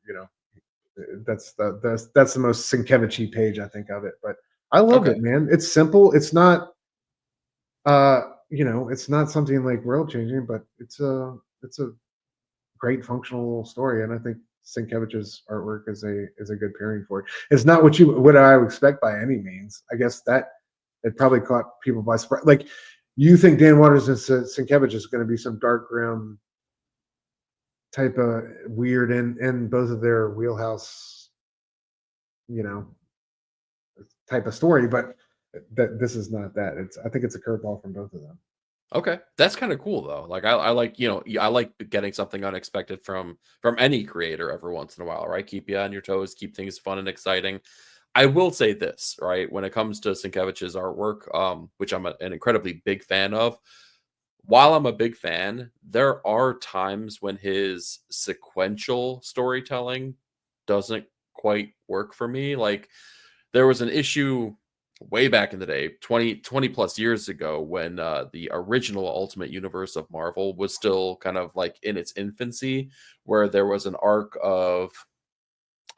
that's the most Sienkiewicz-y page I think of it. But I love it, man. It's simple. It's not it's not something like world changing, but it's a great functional story, and I think Sienkiewicz's artwork is a good pairing for it. It's not what I would expect by any means. I guess that it probably caught people by surprise. Like, you think Dan Waters and Sienkiewicz is going to be some dark grim type of weird in both of their wheelhouse, type of story, but that this is not that. I think it's a curveball from both of them. Okay, that's kind of cool though. Like I like I like getting something unexpected from any creator every once in a while, right? Keep you on your toes, keep things fun and exciting. I will say this, right? When it comes to Sienkiewicz's artwork, which I'm an incredibly big fan of, while I'm a big fan, there are times when his sequential storytelling doesn't quite work for me. Like, there was an issue way back in the day, 20 plus years ago, when the original Ultimate Universe of Marvel was still kind of like in its infancy, where there was an arc of,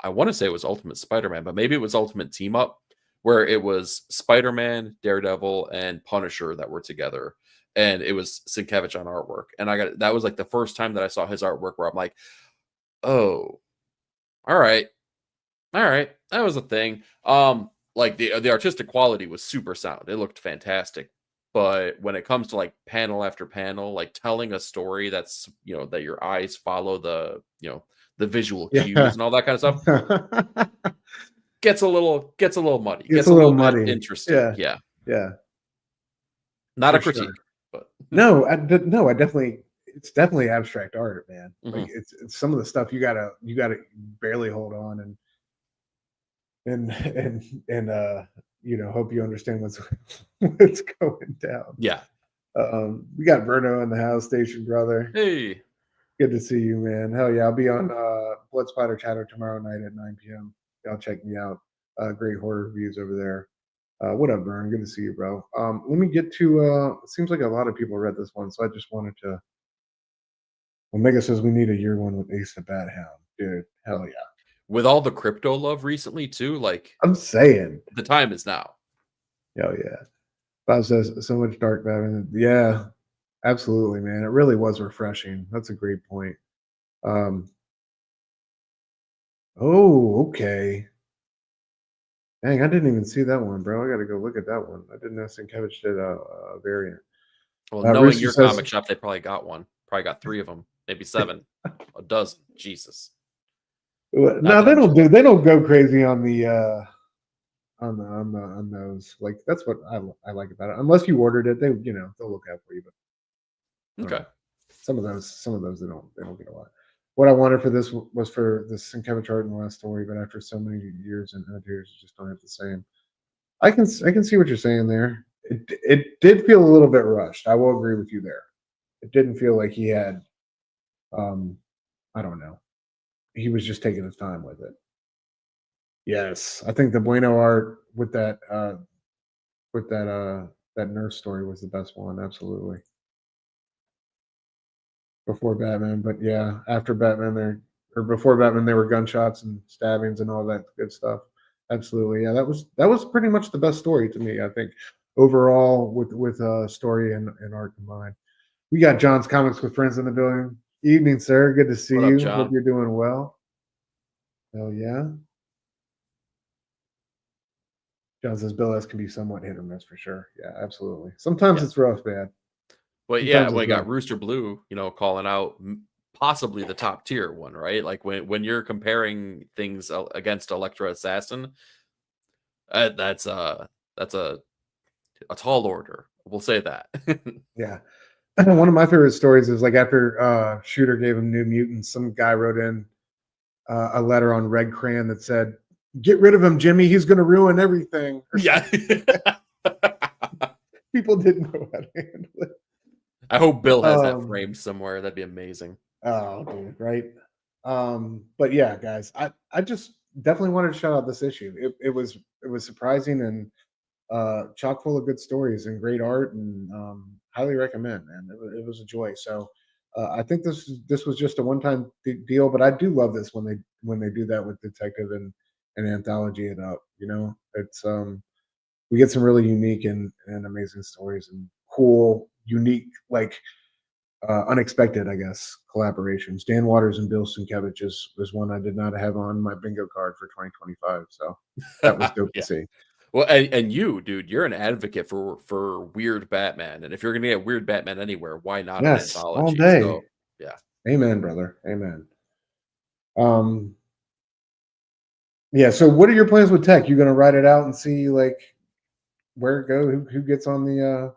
I want to say it was Ultimate Spider-Man, but maybe it was Ultimate Team Up, where it was Spider-Man, Daredevil, and Punisher that were together. And it was Sienkiewicz on artwork. And that was like the first time that I saw his artwork where I'm like, oh, all right. That was a thing. Like the artistic quality was super sound. It looked fantastic. But when it comes to like panel after panel, like telling a story that's, that your eyes follow the visual cues and all that kind of stuff, gets a little muddy. Gets a little muddy. Interesting. Yeah. Not a critique. Sure. But no, I definitely, it's definitely abstract art, man. Mm-hmm. Like it's some of the stuff you gotta barely hold on and hope you understand what's going down. Yeah. We got Berno in the house station, brother. Hey, good to see you, man. Hell yeah, I'll be on Blood Spider Chatter tomorrow night at 9 p.m. Y'all check me out. Great horror reviews over there. What up, Vern? Good to see you, bro. Let me get to it seems like a lot of people read this one, so I just wanted to. Omega says we need a year one with Ace the Bad Hound. Dude, hell yeah. With all the crypto love recently too, like, I'm saying the time is now. Hell yeah. Bob says so much dark Batman. Yeah, absolutely, man. It really was refreshing. That's a great point. Oh, okay. Dang, I didn't even see that one, bro. I got to go look at that one. I didn't know Sienkiewicz did a variant. Well, knowing your comic shop, they probably got one. Probably got 3 of them, maybe 7, a dozen. Jesus. No, they don't go crazy on the on those. Like, that's what I like about it. Unless you ordered it, they'll look out for you. But okay, some of those they don't get a lot. What I wanted for this was for the Sienkiewicz art in the last story, but after so many years and years, you just don't have the same. I can see what you're saying there. It did feel a little bit rushed. I will agree with you there. It didn't feel like he had, I don't know. He was just taking his time with it. Yes, I think the Bueno art with that nurse story was the best one. Absolutely. Before Batman, but yeah, after Batman, before Batman, there were gunshots and stabbings and all that good stuff. Absolutely, yeah. That was pretty much the best story to me, I think, overall, with story and art combined. We got John's Comics with Friends in the building. Evening, sir. Good to see you. John? Hope you're doing well. Hell yeah. John says Bill S can be somewhat hit or miss for sure. Yeah, absolutely. Sometimes it's rough, man. Well, yeah, we got Rooster Blue, calling out possibly the top tier one, right? Like when you're comparing things against Elektra Assassin, that's a tall order. We'll say that. Yeah. One of my favorite stories is like after Shooter gave him New Mutants, some guy wrote in a letter on Red Crayon that said, "Get rid of him, Jimmy. He's going to ruin everything." Yeah. People didn't know how to handle it. I hope Bill has that framed somewhere. That'd be amazing. Oh, dude, right. But yeah, guys, I just definitely wanted to shout out this issue. It was surprising and chock full of good stories and great art, and highly recommend. Man, it was a joy. So I think this was just a one time deal, but I do love this when they do that with detective and anthology it up. You know, it's we get some really unique and amazing stories and cool, unique, like unexpected, I guess, collaborations. Dan Waters and Bill Sienkiewicz was one I did not have on my bingo card for 2025. So that was dope to Yeah. see. Well, and you, dude, you're an advocate for weird Batman, and if you're gonna get weird Batman anywhere, why not an Yes, all anthology? day. So, yeah. Amen, brother. Amen. Yeah. So, what are your plans with tech? You gonna write it out and see like where it goes? Who gets on the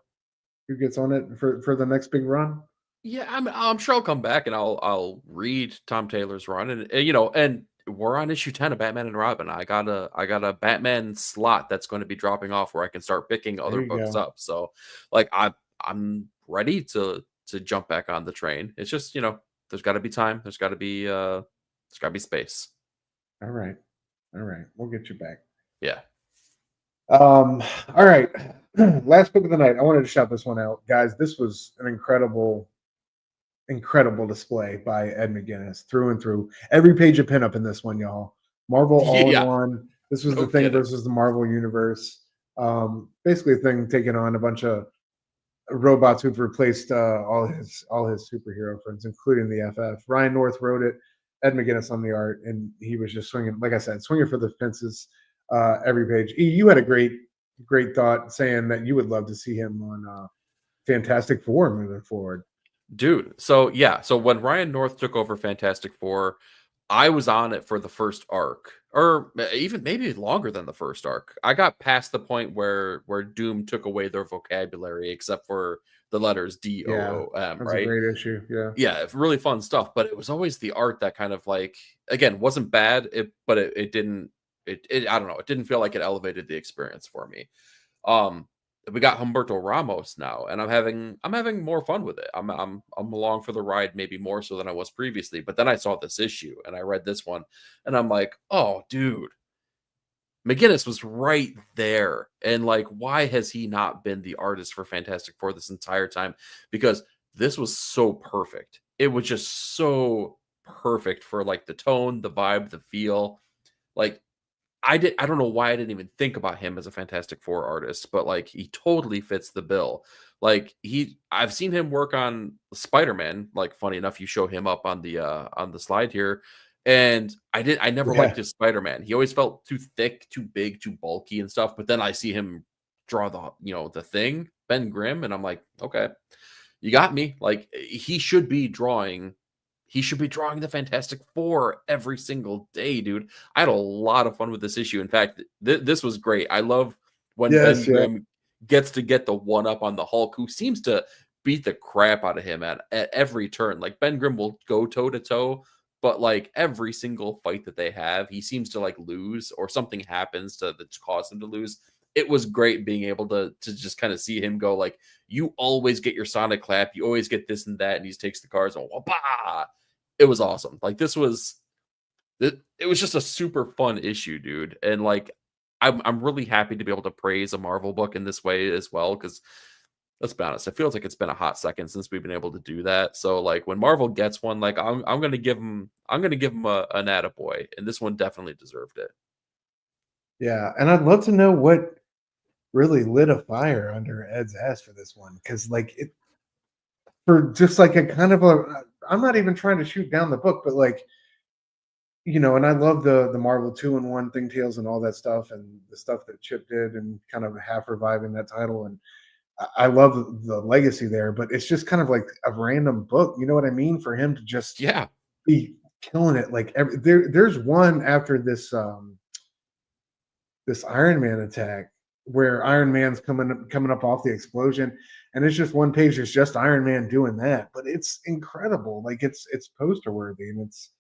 who gets on it for the next big run? Yeah, I'm sure I'll come back and I'll read Tom Taylor's run and you know, and we're on issue 10 of Batman and Robin. I got a Batman slot that's going to be dropping off where I can start picking There other you books go. up. So like I'm ready to jump back on the train. It's just, you know, there's got to be time. There's got to be space. All right. All right. We'll get you back. Yeah. All right. Last book of the night. I wanted to shout this one out. Guys, this was an incredible display by Ed McGuinness through and through. Every page of pinup in this one, y'all. Marvel all in Yeah. one. This was No the Thing kidding. versus the Marvel universe. Basically, a Thing taking on a bunch of robots who've replaced all his superhero friends, including the FF. Ryan North wrote it. Ed McGuinness on the art, and he was just swinging, like I said, swinging for the fences every page. You had a great thought saying that you would love to see him on Fantastic Four moving forward. Dude, so yeah, so when Ryan North took over Fantastic Four, I was on it for the first arc, or even maybe longer than the first arc. I got past the point where Doom took away their vocabulary, except for the letters Yeah, DOOM, that's a right? great issue. Yeah, Yeah, really fun stuff. But it was always the art that kind of like, again, wasn't bad, but it didn't I don't know, it didn't feel like it elevated the experience for me. Um, we got Humberto Ramos now, and I'm having more fun with it. I'm along for the ride, maybe more so than I was previously. But then I saw this issue and I read this one, and I'm like, oh, dude, McGinnis was right there. And like, why has he not been the artist for Fantastic Four this entire time? Because this was so perfect. It was just so perfect for like the tone, the vibe, the feel. Like I don't know why I didn't even think about him as a Fantastic Four artist, but like he totally fits the bill. Like I've seen him work on Spider-Man. Like funny enough, you show him up on the slide here. And I never liked yeah, his Spider-Man. He always felt too thick, too big, too bulky and stuff. But then I see him draw the thing, Ben Grimm, and I'm like, okay, you got me. Like he should be drawing the Fantastic Four every single day, dude. I had a lot of fun with this issue. In fact, this was great. I love when Ben yes, yeah, Grimm gets to get the one up on the Hulk, who seems to beat the crap out of him at every turn. Like Ben Grimm will go toe to toe, but like every single fight that they have, he seems to like lose or something happens to that cause him to lose. It was great being able to just kind of see him go like, you always get your Sonic clap, you always get this and that, and he takes the cards and bah! It was awesome. Like it was just a super fun issue, dude. And like I'm really happy to be able to praise a Marvel book in this way as well, because let's be honest, it feels like it's been a hot second since we've been able to do that. So like when Marvel gets one, like I'm gonna give him an attaboy, and this one definitely deserved it. yeah. And I'd love to know what really lit a fire under Ed's ass for this one, because like it for just like a kind of a. I'm not even trying to shoot down the book, but like and I love the Marvel 2-in-1 Thing Tales and all that stuff, and the stuff that Chip did, and kind of half reviving that title, and I love the legacy there. But it's just kind of like a random book, you know what I mean? For him to just Yeah. be killing it, like there's one after this this Iron Man attack. where Iron Man's coming up off the explosion, and it's just one page. It's just Iron Man doing that, but it's incredible. Like it's poster worthy, and it's.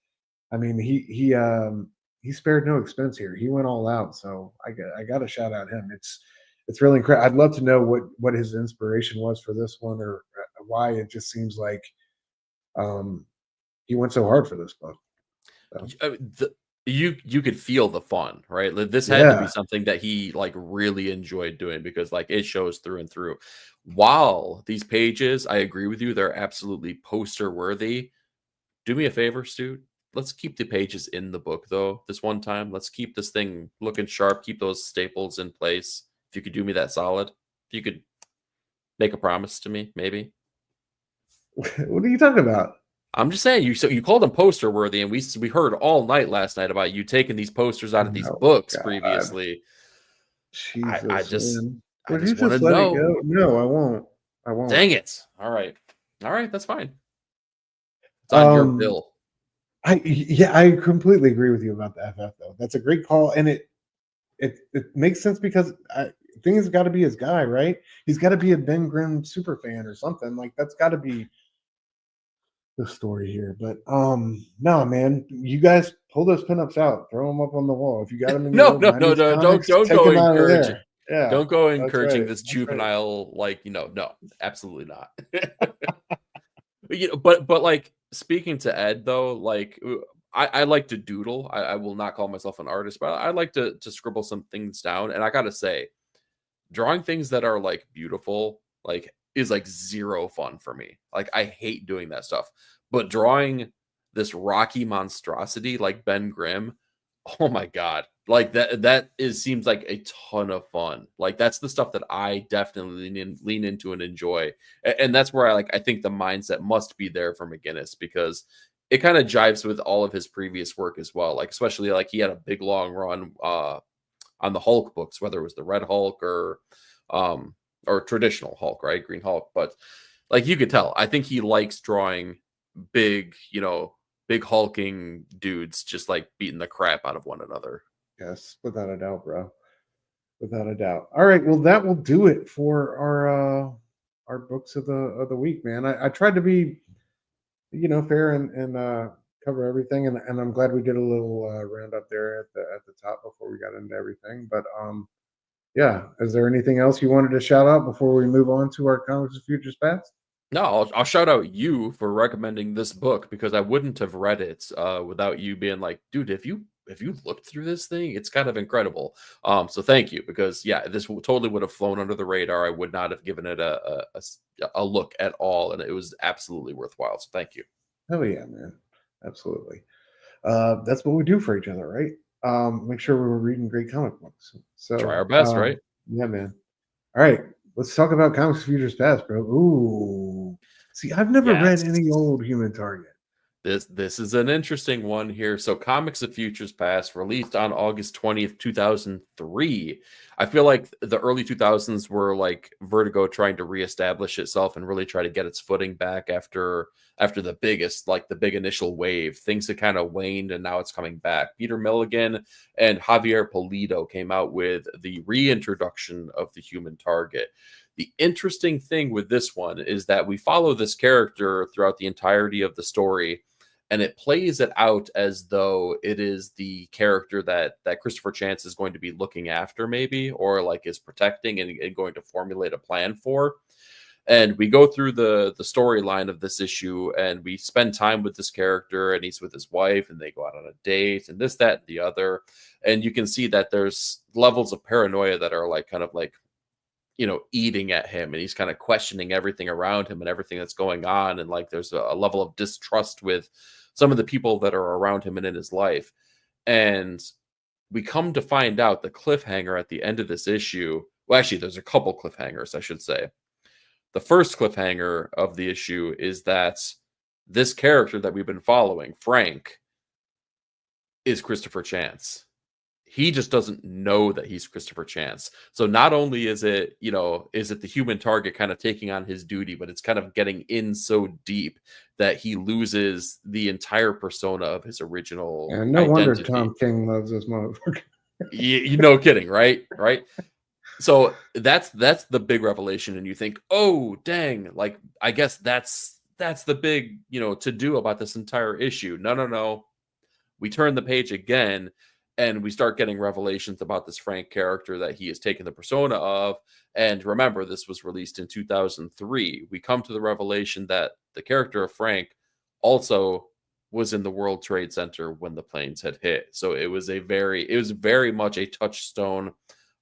I mean, he spared no expense here. He went all out. So I got to shout out him. It's really incredible. I'd love to know what his inspiration was for this one, or why it just seems like he went so hard for this book. So. You could feel the fun, right? Like, this had to be Yeah. something that he like really enjoyed doing because like it shows through and through. While these pages, I agree with you, they're absolutely poster worthy. Do me a favor, Stu. Let's keep the pages in the book though. This one time, let's keep this thing looking sharp. Keep those staples in place. If you could do me that solid, if you could make a promise to me, maybe. What are you talking about? I'm just saying, you called them poster worthy, and we heard all night last night about you taking these posters out of these Oh books God. previously. Jesus, I just man. I Would you just want to just let it know. go? No, I won't. I won't. Dang it! All right, that's fine. It's on your Um, bill. I completely agree with you about the FF though. That's a great call, and it makes sense because things got to be his guy, right? He's got to be a Ben Grimm super fan or something. Like that's got to be the story here. But no, man, you guys pull those pinups out, throw them up on the wall. If you got them in your No, old no, no, 90s no! Don't comics, don't take go them out of encouraging. there. Yeah, Don't go that's encouraging right. this That's right. juvenile, like, no, absolutely not. But like, speaking to Ed though, like, I like to doodle. I will not call myself an artist, but I like to scribble some things down. And I gotta say, drawing things that are like beautiful, like, is like zero fun for me. Like, I hate doing that stuff. But drawing this rocky monstrosity like Ben Grimm, oh my god. Like that is seems like a ton of fun. Like, that's the stuff that I definitely lean into and enjoy. And that's where I think the mindset must be there for McGinnis, because it kind of jives with all of his previous work as well. Like, especially like he had a big long run on the Hulk books, whether it was the Red Hulk or traditional Hulk, right? Green Hulk. But like, you could tell, I think he likes drawing big, big hulking dudes just like beating the crap out of one another. Yes, without a doubt, bro. Without a doubt. All right, well, that will do it for our books of the week, man. I tried to be, fair and cover everything, and I'm glad we did a little roundup there at the top before we got into everything. But yeah, is there anything else you wanted to shout out before we move on to our Comics of Futures Past? No, I'll shout out you for recommending this book, because I wouldn't have read it without you being like, dude, if you looked through this thing, it's kind of incredible. So thank you, because yeah, this totally would have flown under the radar. I would not have given it a look at all, and it was absolutely worthwhile. So thank you. Oh yeah, man, absolutely. That's what we do for each other, right? Make sure we were reading great comic books. So Try our best, right? yeah, man. All right, let's talk about Comics of Futures Past, bro. Ooh, see, I've never read Yes. any old Human Target. This is an interesting one here. So, Comics of Futures Past, released on August 20th, 2003. I feel like the early 2000s were like Vertigo trying to reestablish itself and really try to get its footing back after the big initial wave. Things had kind of waned, and now it's coming back. Peter Milligan and Javier Pulido came out with the reintroduction of the Human Target. The interesting thing with this one is that we follow this character throughout the entirety of the story, and it plays it out as though it is the character that Christopher Chance is going to be looking after, maybe, or like is protecting and going to formulate a plan for. And we go through the storyline of this issue, and we spend time with this character, and he's with his wife, and they go out on a date, and this, that, and the other. And you can see that there's levels of paranoia that are like kind of like, eating at him, and he's kind of questioning everything around him and everything that's going on. And like, there's a level of distrust with some of the people that are around him and in his life. And we come to find out the cliffhanger at the end of this issue. Well, actually, there's a couple cliffhangers, I should say. The first cliffhanger of the issue is that this character that we've been following, Frank, is Christopher Chance. He just doesn't know that he's Christopher Chance. So not only is it the Human Target kind of taking on his duty, but it's kind of getting in so deep that he loses the entire persona of his original And no wonder identity. Tom King loves this motherfucker. No kidding, right? So that's the big revelation, and you think, oh dang, like I guess that's the big to do about this entire issue. No. We turn the page again, and we start getting revelations about this Frank character that he has taken the persona of. And remember, this was released in 2003. We come to the revelation that the character of Frank also was in the World Trade Center when the planes had hit. So it was very much a touchstone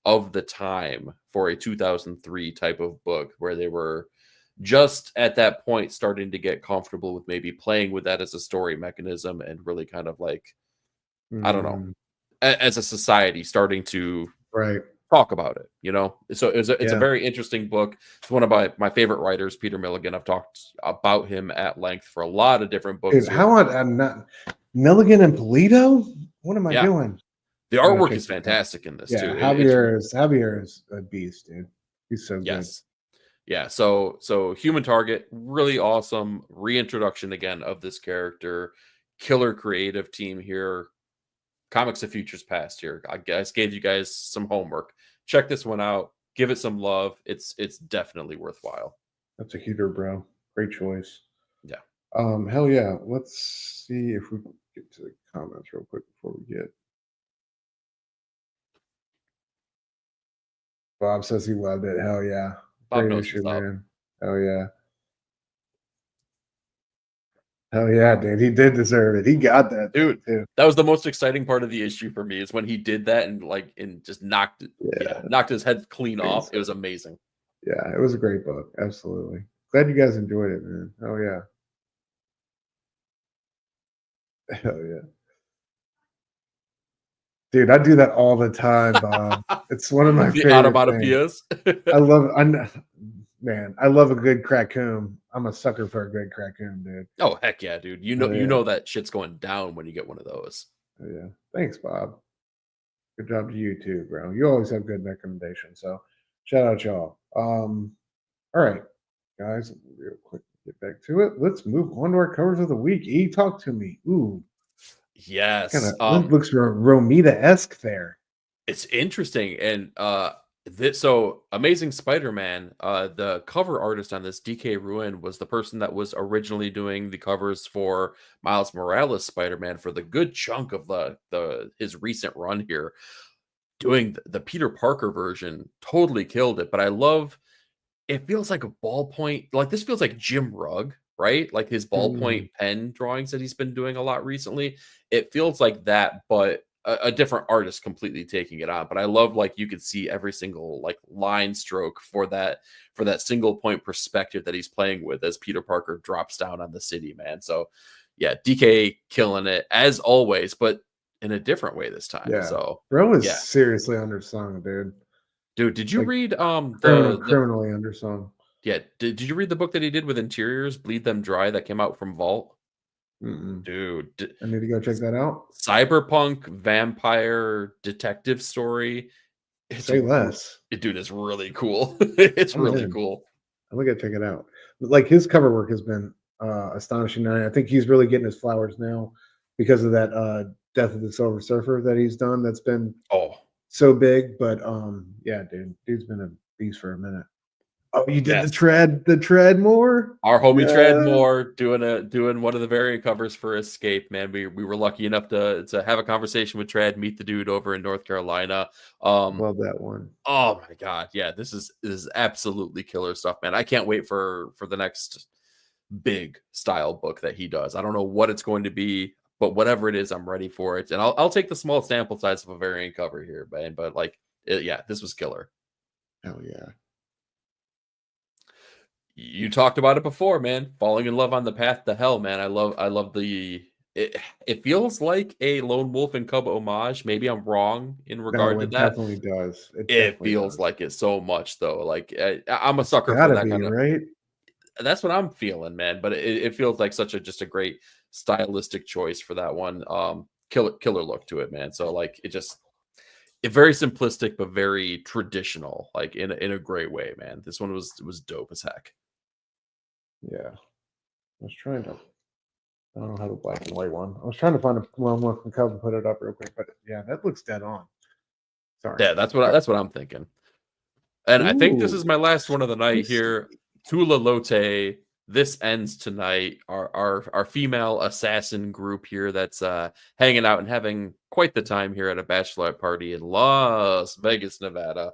of the time for a 2003 type of book, where they were just at that point starting to get comfortable with maybe playing with that as a story mechanism, and really kind of like, I don't know, Mm, as a society starting to right. talk about it. So it's a Yeah. very interesting book. It's one of my favorite writers, Peter Milligan. I've talked about him at length for a lot of different books Dude, here. how I'm not Milligan and Polito? What am I Yeah, doing? the I gotta artwork check is this out. fantastic in this Yeah, too. Javier is a beast, dude. He's so good. Yes. Yeah, so Human Target, really awesome reintroduction again of this character. Killer creative team here. Comics of Futures Past here. I guess gave you guys some homework. Check this one out. Give it some love. It's definitely worthwhile. That's a heater, bro. Great choice. Yeah. Hell yeah. Let's see if we can get to the comments real quick before we get. Bob says he loved it. Hell yeah. Bob Great knows issue, what's up. man. Hell yeah. Hell yeah, dude. He did deserve it. He got that, Dude, too. that was the most exciting part of the issue for me, is when he did that and just knocked his head clean off. It was amazing. Yeah, it was a great book. Absolutely. Glad you guys enjoyed it, man. Oh yeah. Hell yeah. Dude, I do that all the time, Bob. It's one of my The favorite things. onomatopoeias. I love a good crackoon. I'm a sucker for a good crackoon, dude. Oh heck yeah, dude. You know that shit's going down when you get one of those. Oh, yeah. Thanks, Bob. Good job to you too, bro. You always have good recommendations. So shout out y'all. All right, guys, real quick, get back to it. Let's move on to our covers of the week. E, talk to me. Ooh, Yes. looks Romita-esque there. It's interesting. And so Amazing Spider-Man, the cover artist on this, DK Ruin, was the person that was originally doing the covers for Miles Morales Spider-Man for the good chunk of his recent run here. Doing the Peter Parker version, totally killed it. But I love, it feels like a ballpoint, like this feels like Jim Rugg, right? Like his ballpoint pen drawings that he's been doing a lot recently. It feels like that, but a different artist completely taking it on. But I love, like, you could see every single like line stroke for that single point perspective that he's playing with as Peter Parker drops down on the city, man. So yeah, DK killing it as always, but in a different way this time. Yeah. So Bro is seriously undersung, dude. Dude, did you read criminally undersung? Yeah, did you read the book that he did with Interiors, Bleed Them Dry, that came out from Vault? Dude, I need to go check that out. Cyberpunk vampire detective story. Say less. Dude, it's really cool. It's really cool. I'm gonna check it out. Like, his cover work has been astonishing. I think he's really getting his flowers now because of that Death of the Silver Surfer that he's done. That's been so big. But yeah, dude's been a beast for a minute. Oh, you did the tread more? Our homie Treadmore doing one of the variant covers for Escape, man. We were lucky enough to have a conversation with Tread, meet the dude over in North Carolina. Love that one. Oh my god, yeah, this is absolutely killer stuff, man. I can't wait for the next big style book that he does. I don't know what it's going to be, but whatever it is, I'm ready for it. And I'll take the small sample size of a variant cover here, man. But like, yeah, this was killer. Hell yeah. You talked about it before, man. Falling in love on the path to hell, man. I love the. It feels like a Lone Wolf and Cub homage. Maybe I'm wrong in regard to that. Definitely does. It feels like it so much, though. Like, I'm a sucker for that kind of. Right. That's what I'm feeling, man. But it feels like just a great stylistic choice for that one. Killer look to it, man. So like, it very simplistic but very traditional, like in a great way, man. This one was dope as heck. Yeah, I was trying to. I don't have a black and white one. I was trying to find a Lone Wolf and Cub and put it up real quick, but yeah, that looks dead on. Sorry. Yeah, that's what I'm thinking. And I think this Ooh, is my last one of the night tasty. here. Tula Lote. This ends tonight. Our female assassin group here that's hanging out and having quite the time here at a bachelorette party in Las Vegas, Nevada.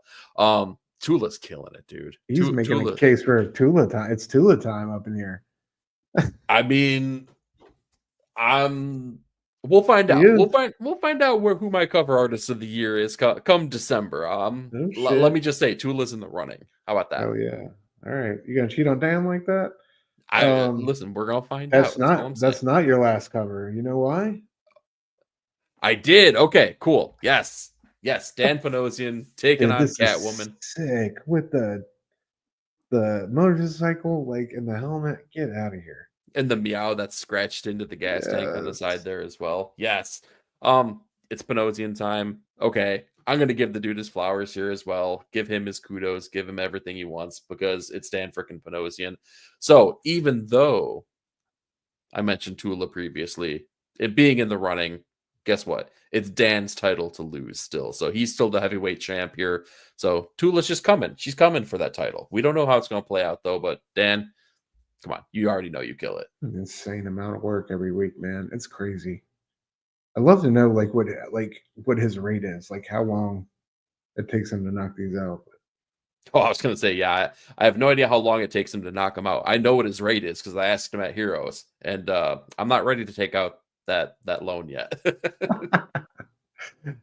Tula's killing it, dude. He's making a Tula. case for Tula time. It's Tula time up in here. I mean, I'm. We'll find He out. is. We'll find out who my cover artist of the year is come December. No Let me shit. just say, Tula's in the running. How about that? Oh yeah. All right. You gonna cheat on Dan like that? I listen. We're gonna find out. That's all I'm saying. That's not your last cover. You know why? I did. Okay, cool. Yes. Dan Panosian taking Dude, on this is Catwoman. sick with the motorcycle, like in the helmet. Get out of here. And the meow that's scratched into the gas tank on the side Yes. there as well. Yes. It's Panosian time. Okay. I'm gonna give the dude his flowers here as well. Give him his kudos, give him everything he wants because it's Dan frickin' Panosian. So even though I mentioned Tula previously, it being in the running, guess what? It's Dan's title to lose still. So he's still the heavyweight champ here. So Tula's just coming. She's coming for that title. We don't know how it's gonna play out though, but Dan, come on, you already know you kill it. An insane amount of work every week, man. It's crazy. I'd love to know what his rate is, like how long it takes him to knock these out. Oh, I was gonna say, yeah, I have no idea how long it takes him to knock him out. I know what his rate is because I asked him at Heroes, and I'm not ready to take out that loan yet.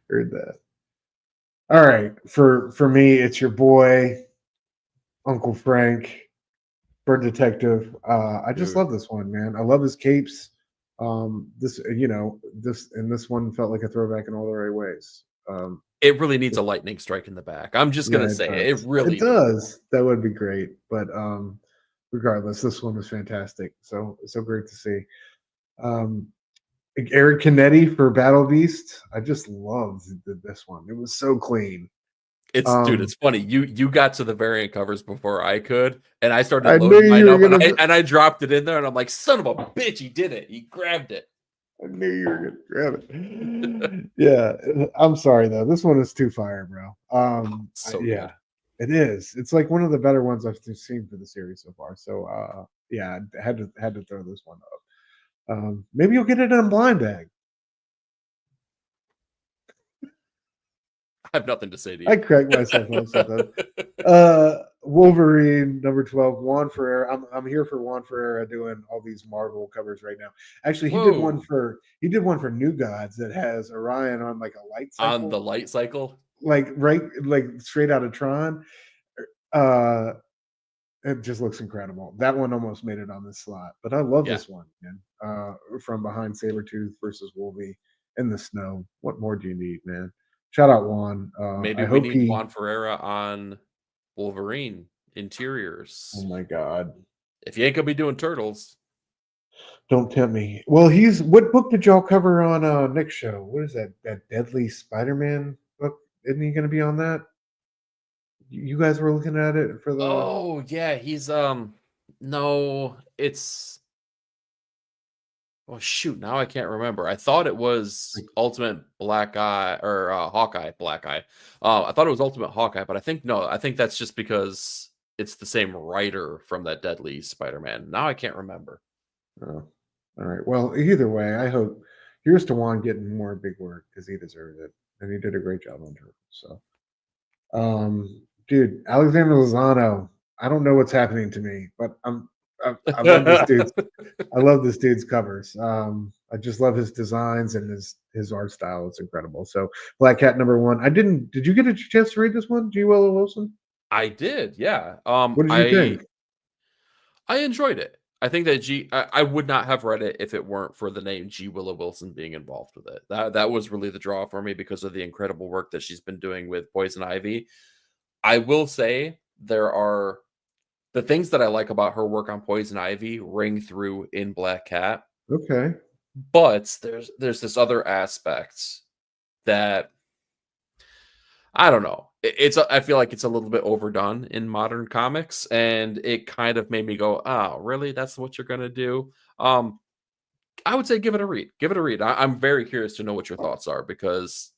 Heard that. All right, for me, it's your boy, Uncle Frank, Bird Detective. I just Dude. love this one, man. I love his capes. This one felt like a throwback in all the right ways. It really needs a lightning strike in the back. I'm just gonna say it. It really It does. That would be great. But regardless, this one was fantastic. So great to see. Eric Canetti for Battle Beast. I just loved this one. It was so clean. Dude, it's funny. You got to the variant covers before I could, and I started I loading knew mine you were up, gonna. and I dropped it in there, and I'm like, son of a bitch, he did it. He grabbed it. I knew you were gonna grab it. Yeah, I'm sorry though. This one is too fire, bro. Good. It is. It's like one of the better ones I've seen for the series so far. So yeah, I had to throw this one up. Maybe you'll get it in a blind bag. I have nothing to say to you. I crack myself up sometimes. Wolverine number 12, Juan Ferreira. I'm here for Juan Ferreira doing all these Marvel covers right now. Actually, he did one for New Gods that has Orion on like a light cycle. On the light cycle? Like straight out of Tron. It just looks incredible. That one almost made it on this slot, but I love this one, man. From behind Sabretooth versus Wolvie in the snow. What more do you need, man? Shout out Juan. Maybe we need Juan Ferreira on Wolverine interiors. Oh my god! If you ain't gonna be doing Turtles, don't tempt me. Well, what book did y'all cover on Nick's show? What is that? That Deadly Spider-Man book? Isn't he going to be on that? You guys were looking at it for the. Oh yeah, he's no, it's. Oh shoot! Now I can't remember. I thought it was Ultimate Black Eye or Hawkeye Black Eye. I thought it was Ultimate Hawkeye, but I think no. I think that's just because it's the same writer from that Deadly Spider-Man. Now I can't remember. Oh, all right. Well, either way, I hope here's to Juan getting more big work because he deserves it, and he did a great job on Turtles. So, dude, Alexander Lozano. I don't know what's happening to me, but I love this dude's. I love this dude's covers. I just love his designs and his art style. It's incredible. So Black Cat number 1. Did you get a chance to read this one, G. Willow Wilson? I did, yeah. What did you think? I enjoyed it. I think that I would not have read it if it weren't for the name G. Willow Wilson being involved with it. That was really the draw for me because of the incredible work that she's been doing with Poison Ivy. I will say there are the things that I like about her work on Poison Ivy ring through in Black Cat. Okay. But there's this other aspect that I don't know. I feel like it's a little bit overdone in modern comics, and it kind of made me go, "Oh, really? That's what you're gonna do?" I would say give it a read. Give it a read. I'm very curious to know what your thoughts are because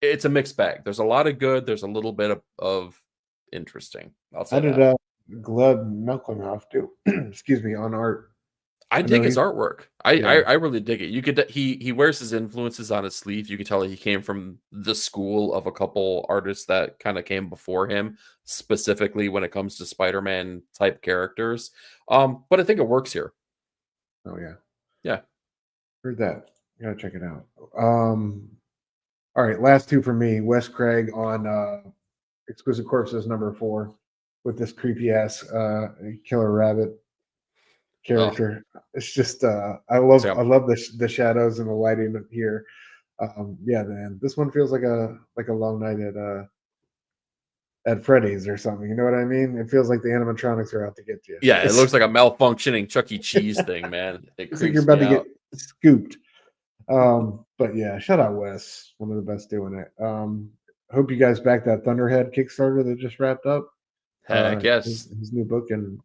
it's a mixed bag. There's a lot of good. There's a little bit of interesting. I'll How say did that. Gleb Melklinov do? Excuse me, on art. I I know dig his he's artwork. I, yeah. I really dig it. You could he wears his influences on his sleeve. You could tell he came from the school of a couple artists that kind of came before him, specifically when it comes to Spider-Man type characters. But I think it works here. Oh yeah, Yeah. heard that. You gotta check it out. All right, last two for me. Wes Craig on Exquisite Corpses #4 with this creepy ass killer rabbit Oh, character. It's just I so love the shadows and the lighting here. Yeah, man, this one feels like a long night at Freddy's or something. You know what I mean? It feels like the animatronics are out to get you. yeah, it It's, looks like a malfunctioning Chuck E. Cheese thing, man. It it's like you're creeps about me to get out. scooped. But yeah, shout out Wes, one of the best doing it. Hope you guys back that Thunderhead Kickstarter that just wrapped up. Heck yes. His new book, and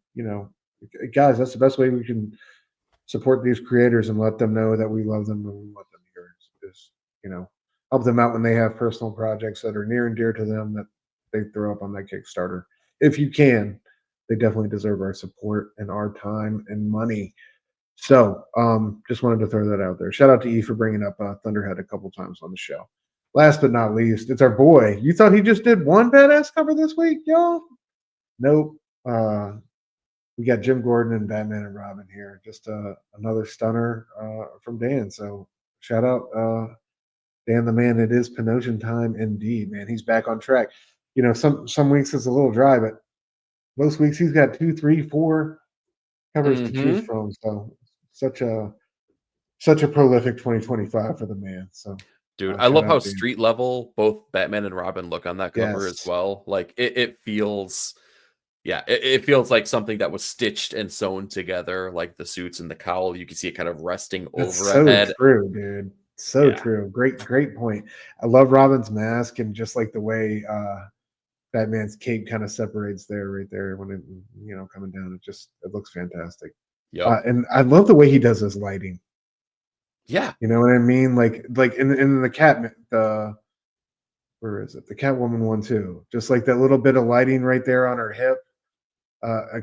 guys, that's the best way we can support these creators and let them know that we love them and we want them here. Is help them out when they have personal projects that are near and dear to them that they throw up on that Kickstarter. If you can, they definitely deserve our support and our time and money. So, just wanted to throw that out there. Shout out to E for bringing up Thunderhead a couple times on the show. Last but not least, it's our boy. You thought he just did one badass cover this week, y'all? Nope. We got Jim Gordon and Batman and Robin here. Just another stunner from Dan. So shout out Dan the man. It is Pinocchio time indeed, man. He's back on track. Some weeks it's a little dry, but most weeks he's got 2, 3, 4 covers to choose Mm-hmm. from. So such a prolific 2025 for the man. So Dude, I shout love how out Dan. street level both Batman and Robin look on that cover as Yes, well. Like it feels, yeah, it feels like something that was stitched and sewn together, like the suits and the cowl. You can see it kind of resting that's over a so head. true, dude. So Yeah, true. Great point. I love Robin's mask and just like the way Batman's cape kind of separates there, right there when it coming down. It looks fantastic. yep, And I love the way he does his lighting. yeah, You know what I mean? Like in the where is it? The Catwoman one too. Just like that little bit of lighting right there on her hip,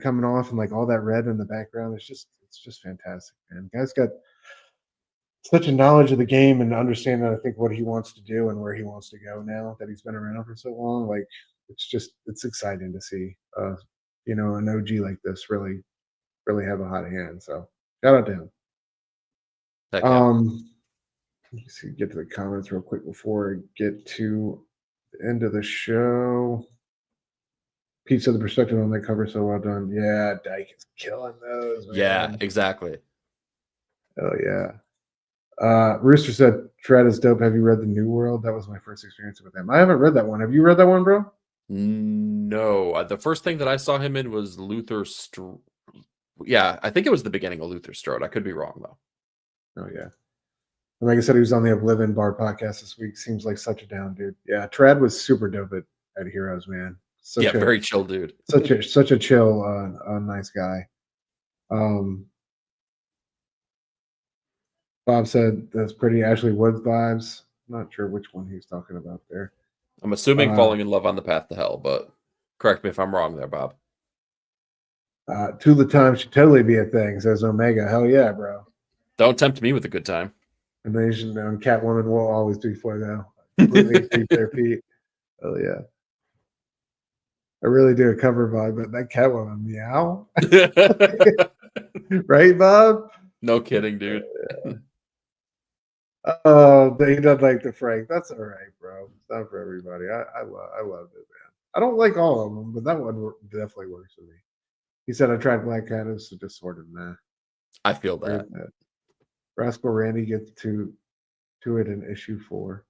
coming off, and like all that red in the background. It's just fantastic, man. Guy's got such a knowledge of the game and understanding, I think, what he wants to do and where he wants to go now that he's been around for so long. Like it's exciting to see an OG like this really have a hot hand. So shout out to him. heck yeah. Um let me see, get to the comments real quick before I get to the end of the show. Pete said the perspective on that cover so well done. Yeah, Dyke is killing those, Yeah, man. exactly. Oh yeah. Rooster said Tread is dope. Have you read the New World? That was my first experience with him. I haven't read that one. Have you read that one, bro? No, the first thing that I saw him in was Luther. Yeah, I think it was the beginning of Luther Strode. I could be wrong though. Oh yeah. And like I said, he was on the Oblivion Bar podcast this week. Seems like such a down dude. Yeah, Trad was super dope at Heroes, man. Yeah, very chill dude. Such a chill, nice guy. Bob said that's pretty Ashley Woods vibes. Not sure which one he's talking about there. I'm assuming Uh, falling in love on the path to hell, but correct me if I'm wrong there, Bob. Tula Time should totally be a thing, says Omega. Hell yeah, bro. Don't tempt me with a good time. Invasion and Catwoman will always be for them. Completely agree there, Pete. Oh yeah. I really do a cover vibe, but that Catwoman meow. Right, Bob? No kidding, dude. Oh, he doesn't like the Frank. That's all right, bro. It's not for everybody. I loved it, man. I don't like all of them, but that one definitely works for me. He said I tried Black Adam, so just sort of nah. I feel that. Rascal Randy gets to it in issue 4.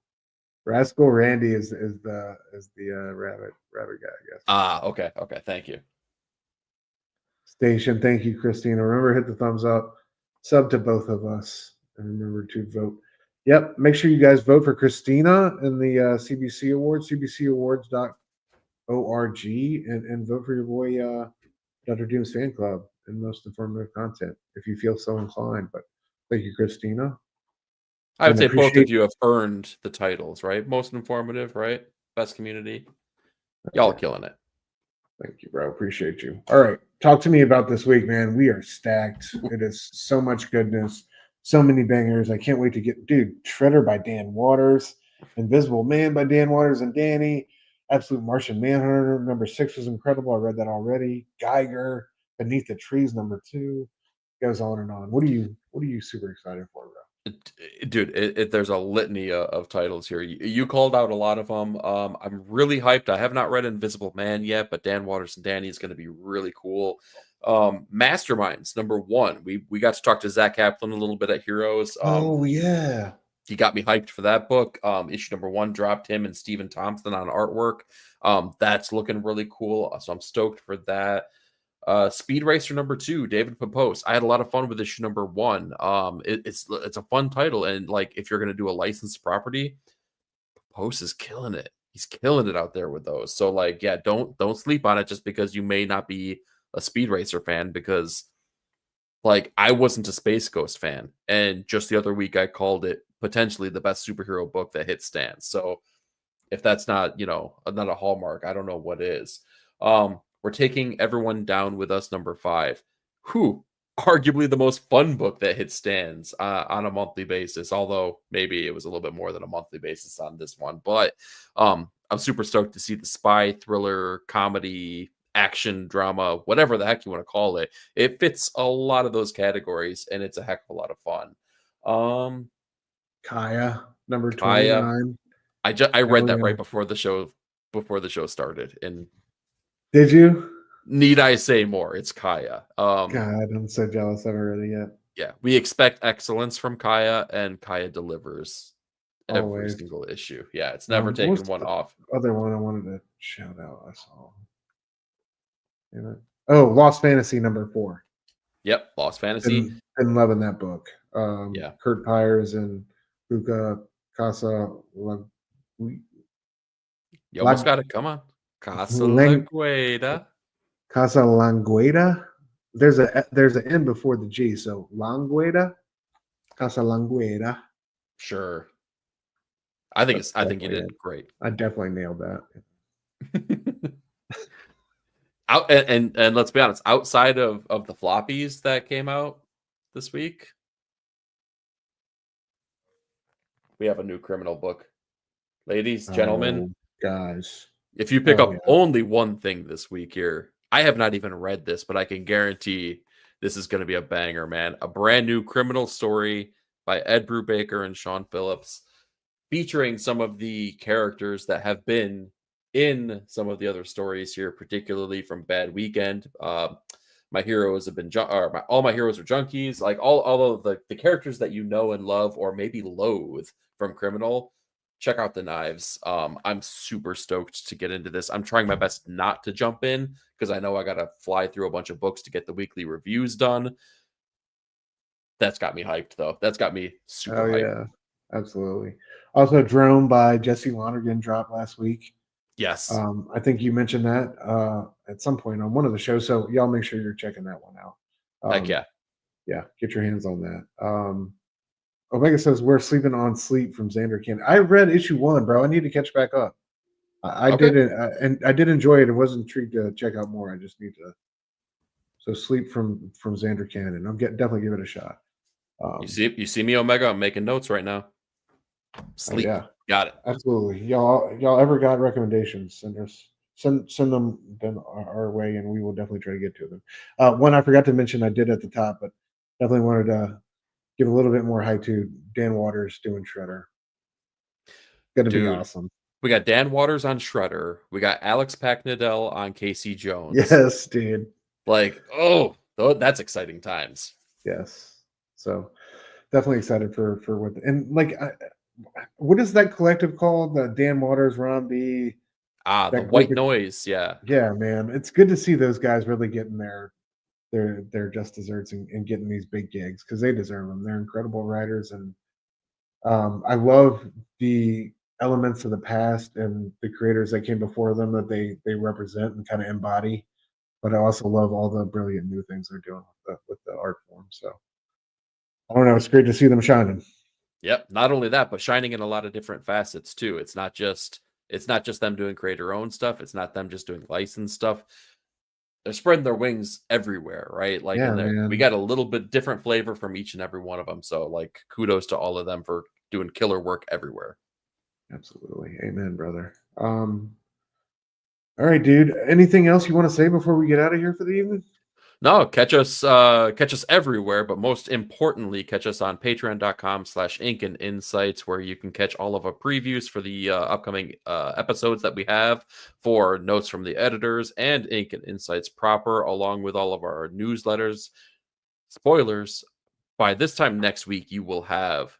Rascal Randy is the rabbit guy, I guess. Ah, okay. Thank you. Station, thank you, Christina. Remember, hit the thumbs up, sub to both of us, and remember to vote. Yep, make sure you guys vote for Christina in the CBC Awards, cbcawards.org, and vote for your boy Dr. Doom's fan club and most informative content if you feel so inclined. But thank you, Christina. I would And say both appreciate of you have earned the titles, right? Most informative, right? Best community. Y'all are killing it. Thank you, bro. Appreciate you. All right. Talk to me about this week, man. We are stacked. It is so much goodness, so many bangers. I can't wait to get, dude, Shredder by Dan Waters, Invisible Man by Dan Waters and Danny, Absolute Martian Manhunter, number 6 was incredible. I read that already. Geiger, Beneath the Trees, number 2. Goes on and on. What are you super excited for, bro? Dude, there's a litany of titles here. You called out a lot of them. I'm really hyped. I have not read Invisible Man yet, but Dan Waters and Danny is going to be really cool. Masterminds, number 1. We got to talk to Zach Kaplan a little bit at Heroes. Oh yeah, he got me hyped for that book. Issue number 1 dropped him and Stephen Thompson on artwork. That's looking really cool. So I'm stoked for that. Speed Racer number 2, David Papos. I had a lot of fun with issue number 1. It's a fun title, and like if you're gonna do a licensed property, Papos is killing it. He's killing it out there with those. So like, yeah, don't sleep on it just because you may not be a Speed Racer fan, because like I wasn't a Space Ghost fan, and just the other week I called it potentially the best superhero book that hit stands. So if that's not, not a hallmark, I don't know what is. We're taking Everyone Down with Us, number 5. Who arguably the most fun book that hit stands on a monthly basis, although maybe it was a little bit more than a monthly basis on this one. But I'm super stoked to see the spy, thriller, comedy, action, drama, whatever the heck you want to call it. It fits a lot of those categories, and it's a heck of a lot of fun. Kaya, number Kaya. 29. I read that right before the show started, and did you? Need I say more? It's Kaya. God, I'm so jealous. I haven't read it yet. Yeah, we expect excellence from Kaya, and Kaya delivers every Always. single issue. Yeah, it's never taken one off. Other one I wanted to shout out. I saw. Oh, Lost Fantasy number 4. Yep, Lost Fantasy. Been loving that book. Yeah, Kurt Pyers and Luca Casa. You almost got it. Come on, Casa Langueda. Casa Langueda. There's an N before the G, so Langueda. Casa Langueda. Sure. I think you did great. I definitely nailed that. And let's be honest, outside of the floppies that came out this week, we have a new criminal book. Ladies, gentlemen, guys. If you pick up only one thing this week here, I have not even read this, but I can guarantee this is going to be a banger, man. A brand new criminal story by Ed Brubaker and Sean Phillips, featuring some of the characters that have been in some of the other stories here, particularly from Bad Weekend. My heroes have been all my heroes are junkies. Like all of the characters that you know and love, or maybe loathe from Criminal. Check out the knives. I'm super stoked to get into this. I'm trying my best not to jump in because I know I got to fly through a bunch of books to get the weekly reviews done. That's got me hyped, though. That's got me super hyped. Yeah, absolutely. Also, Drone by Jesse Lonergan dropped last week. Yes. I think you mentioned that at some point on one of the shows. So y'all make sure you're checking that one out. Heck yeah. Yeah, get your hands on that. Omega says we're sleeping on Sleep from Xander Ken. I read issue 1, bro. I need to catch back up. I did it, and I did enjoy it. I was intrigued to check out more. I just need to. So Sleep from Xander Cannon. I'll definitely give it a shot. You see me, Omega? I'm making notes right now. Sleep. Yeah, got it. Absolutely. Y'all ever got recommendations? Send them our way, and we will definitely try to get to them. One I forgot to mention, I did at the top, but definitely wanted to give a little bit more hype to Dan Waters doing Shredder. Going to be awesome. We got Dan Waters on Shredder. We got Alex Packnadell on Casey Jones. Yes, dude. Like, that's exciting times. Yes. So definitely excited for what what is that collective called? The Dan Waters, Ron B. The White Noise. Yeah. Yeah, man. It's good to see those guys really getting their just desserts and getting these big gigs because they deserve them. They're incredible writers, and I love the elements of the past and the creators that came before them that they represent and kind of embody. But I also love all the brilliant new things they're doing with the art form. So I don't know. It's great to see them shining. Yep. Not only that, but shining in a lot of different facets too. It's not just them doing creator owned stuff. It's not them just doing licensed stuff. they're spreading their wings everywhere, right? Like, Yeah, and we man. got a little bit different flavor from each and every one of them. So, like, kudos to all of them for doing killer work everywhere. Absolutely. Amen, brother. All right, dude. Anything else you want to say before we get out of here for the evening? No, catch us everywhere, but most importantly, catch us on patreon.com/ink and insights, where you can catch all of our previews for the upcoming episodes that we have, for notes from the editors and ink and insights proper, along with all of our newsletters. Spoilers, by this time next week, you will have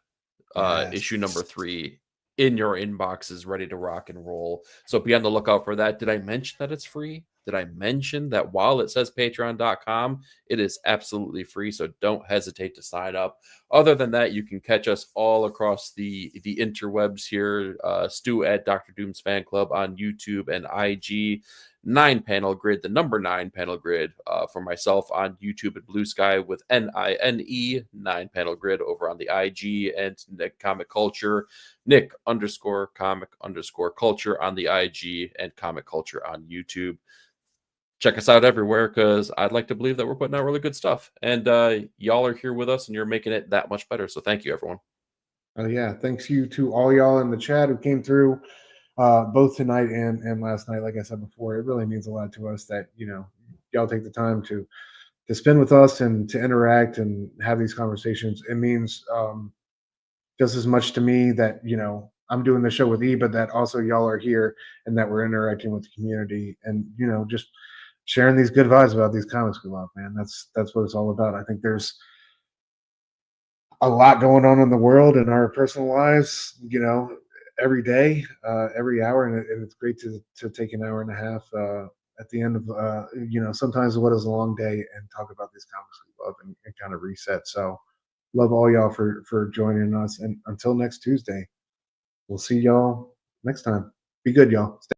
issue number Yes. 3 in your inboxes, ready to rock and roll. So be on the lookout for that. Did I mention that it's free? Did I mention that while it says patreon.com, it is absolutely free? So don't hesitate to sign up. Other than that, you can catch us all across the interwebs here. Stu at Dr. Doom's Fan Club on YouTube and IG. 9-panel grid, the number 9-panel grid for myself on YouTube and Blue Sky with NINE, 9-panel grid over on the IG, and Nick Comic Culture, Nick_comic_culture on the IG, and Comic Culture on YouTube. Check us out everywhere, because I'd like to believe that we're putting out really good stuff, and y'all are here with us and you're making it that much better. So thank you, everyone. Oh yeah. Thanks you to all y'all in the chat who came through both tonight and last night. Like I said before, it really means a lot to us that, y'all take the time to spend with us and to interact and have these conversations. It means just as much to me that, I'm doing the show with E, but that also y'all are here and that we're interacting with the community and, just sharing these good vibes about these comics we love, man. That's what it's all about. I think there's a lot going on in the world in our personal lives, every day, every hour, and it's great to take an hour and a half at the end of sometimes what is a long day and talk about these comics we love and kind of reset. So love all y'all for joining us, and until next Tuesday, we'll see y'all next time. Be good, y'all. Stay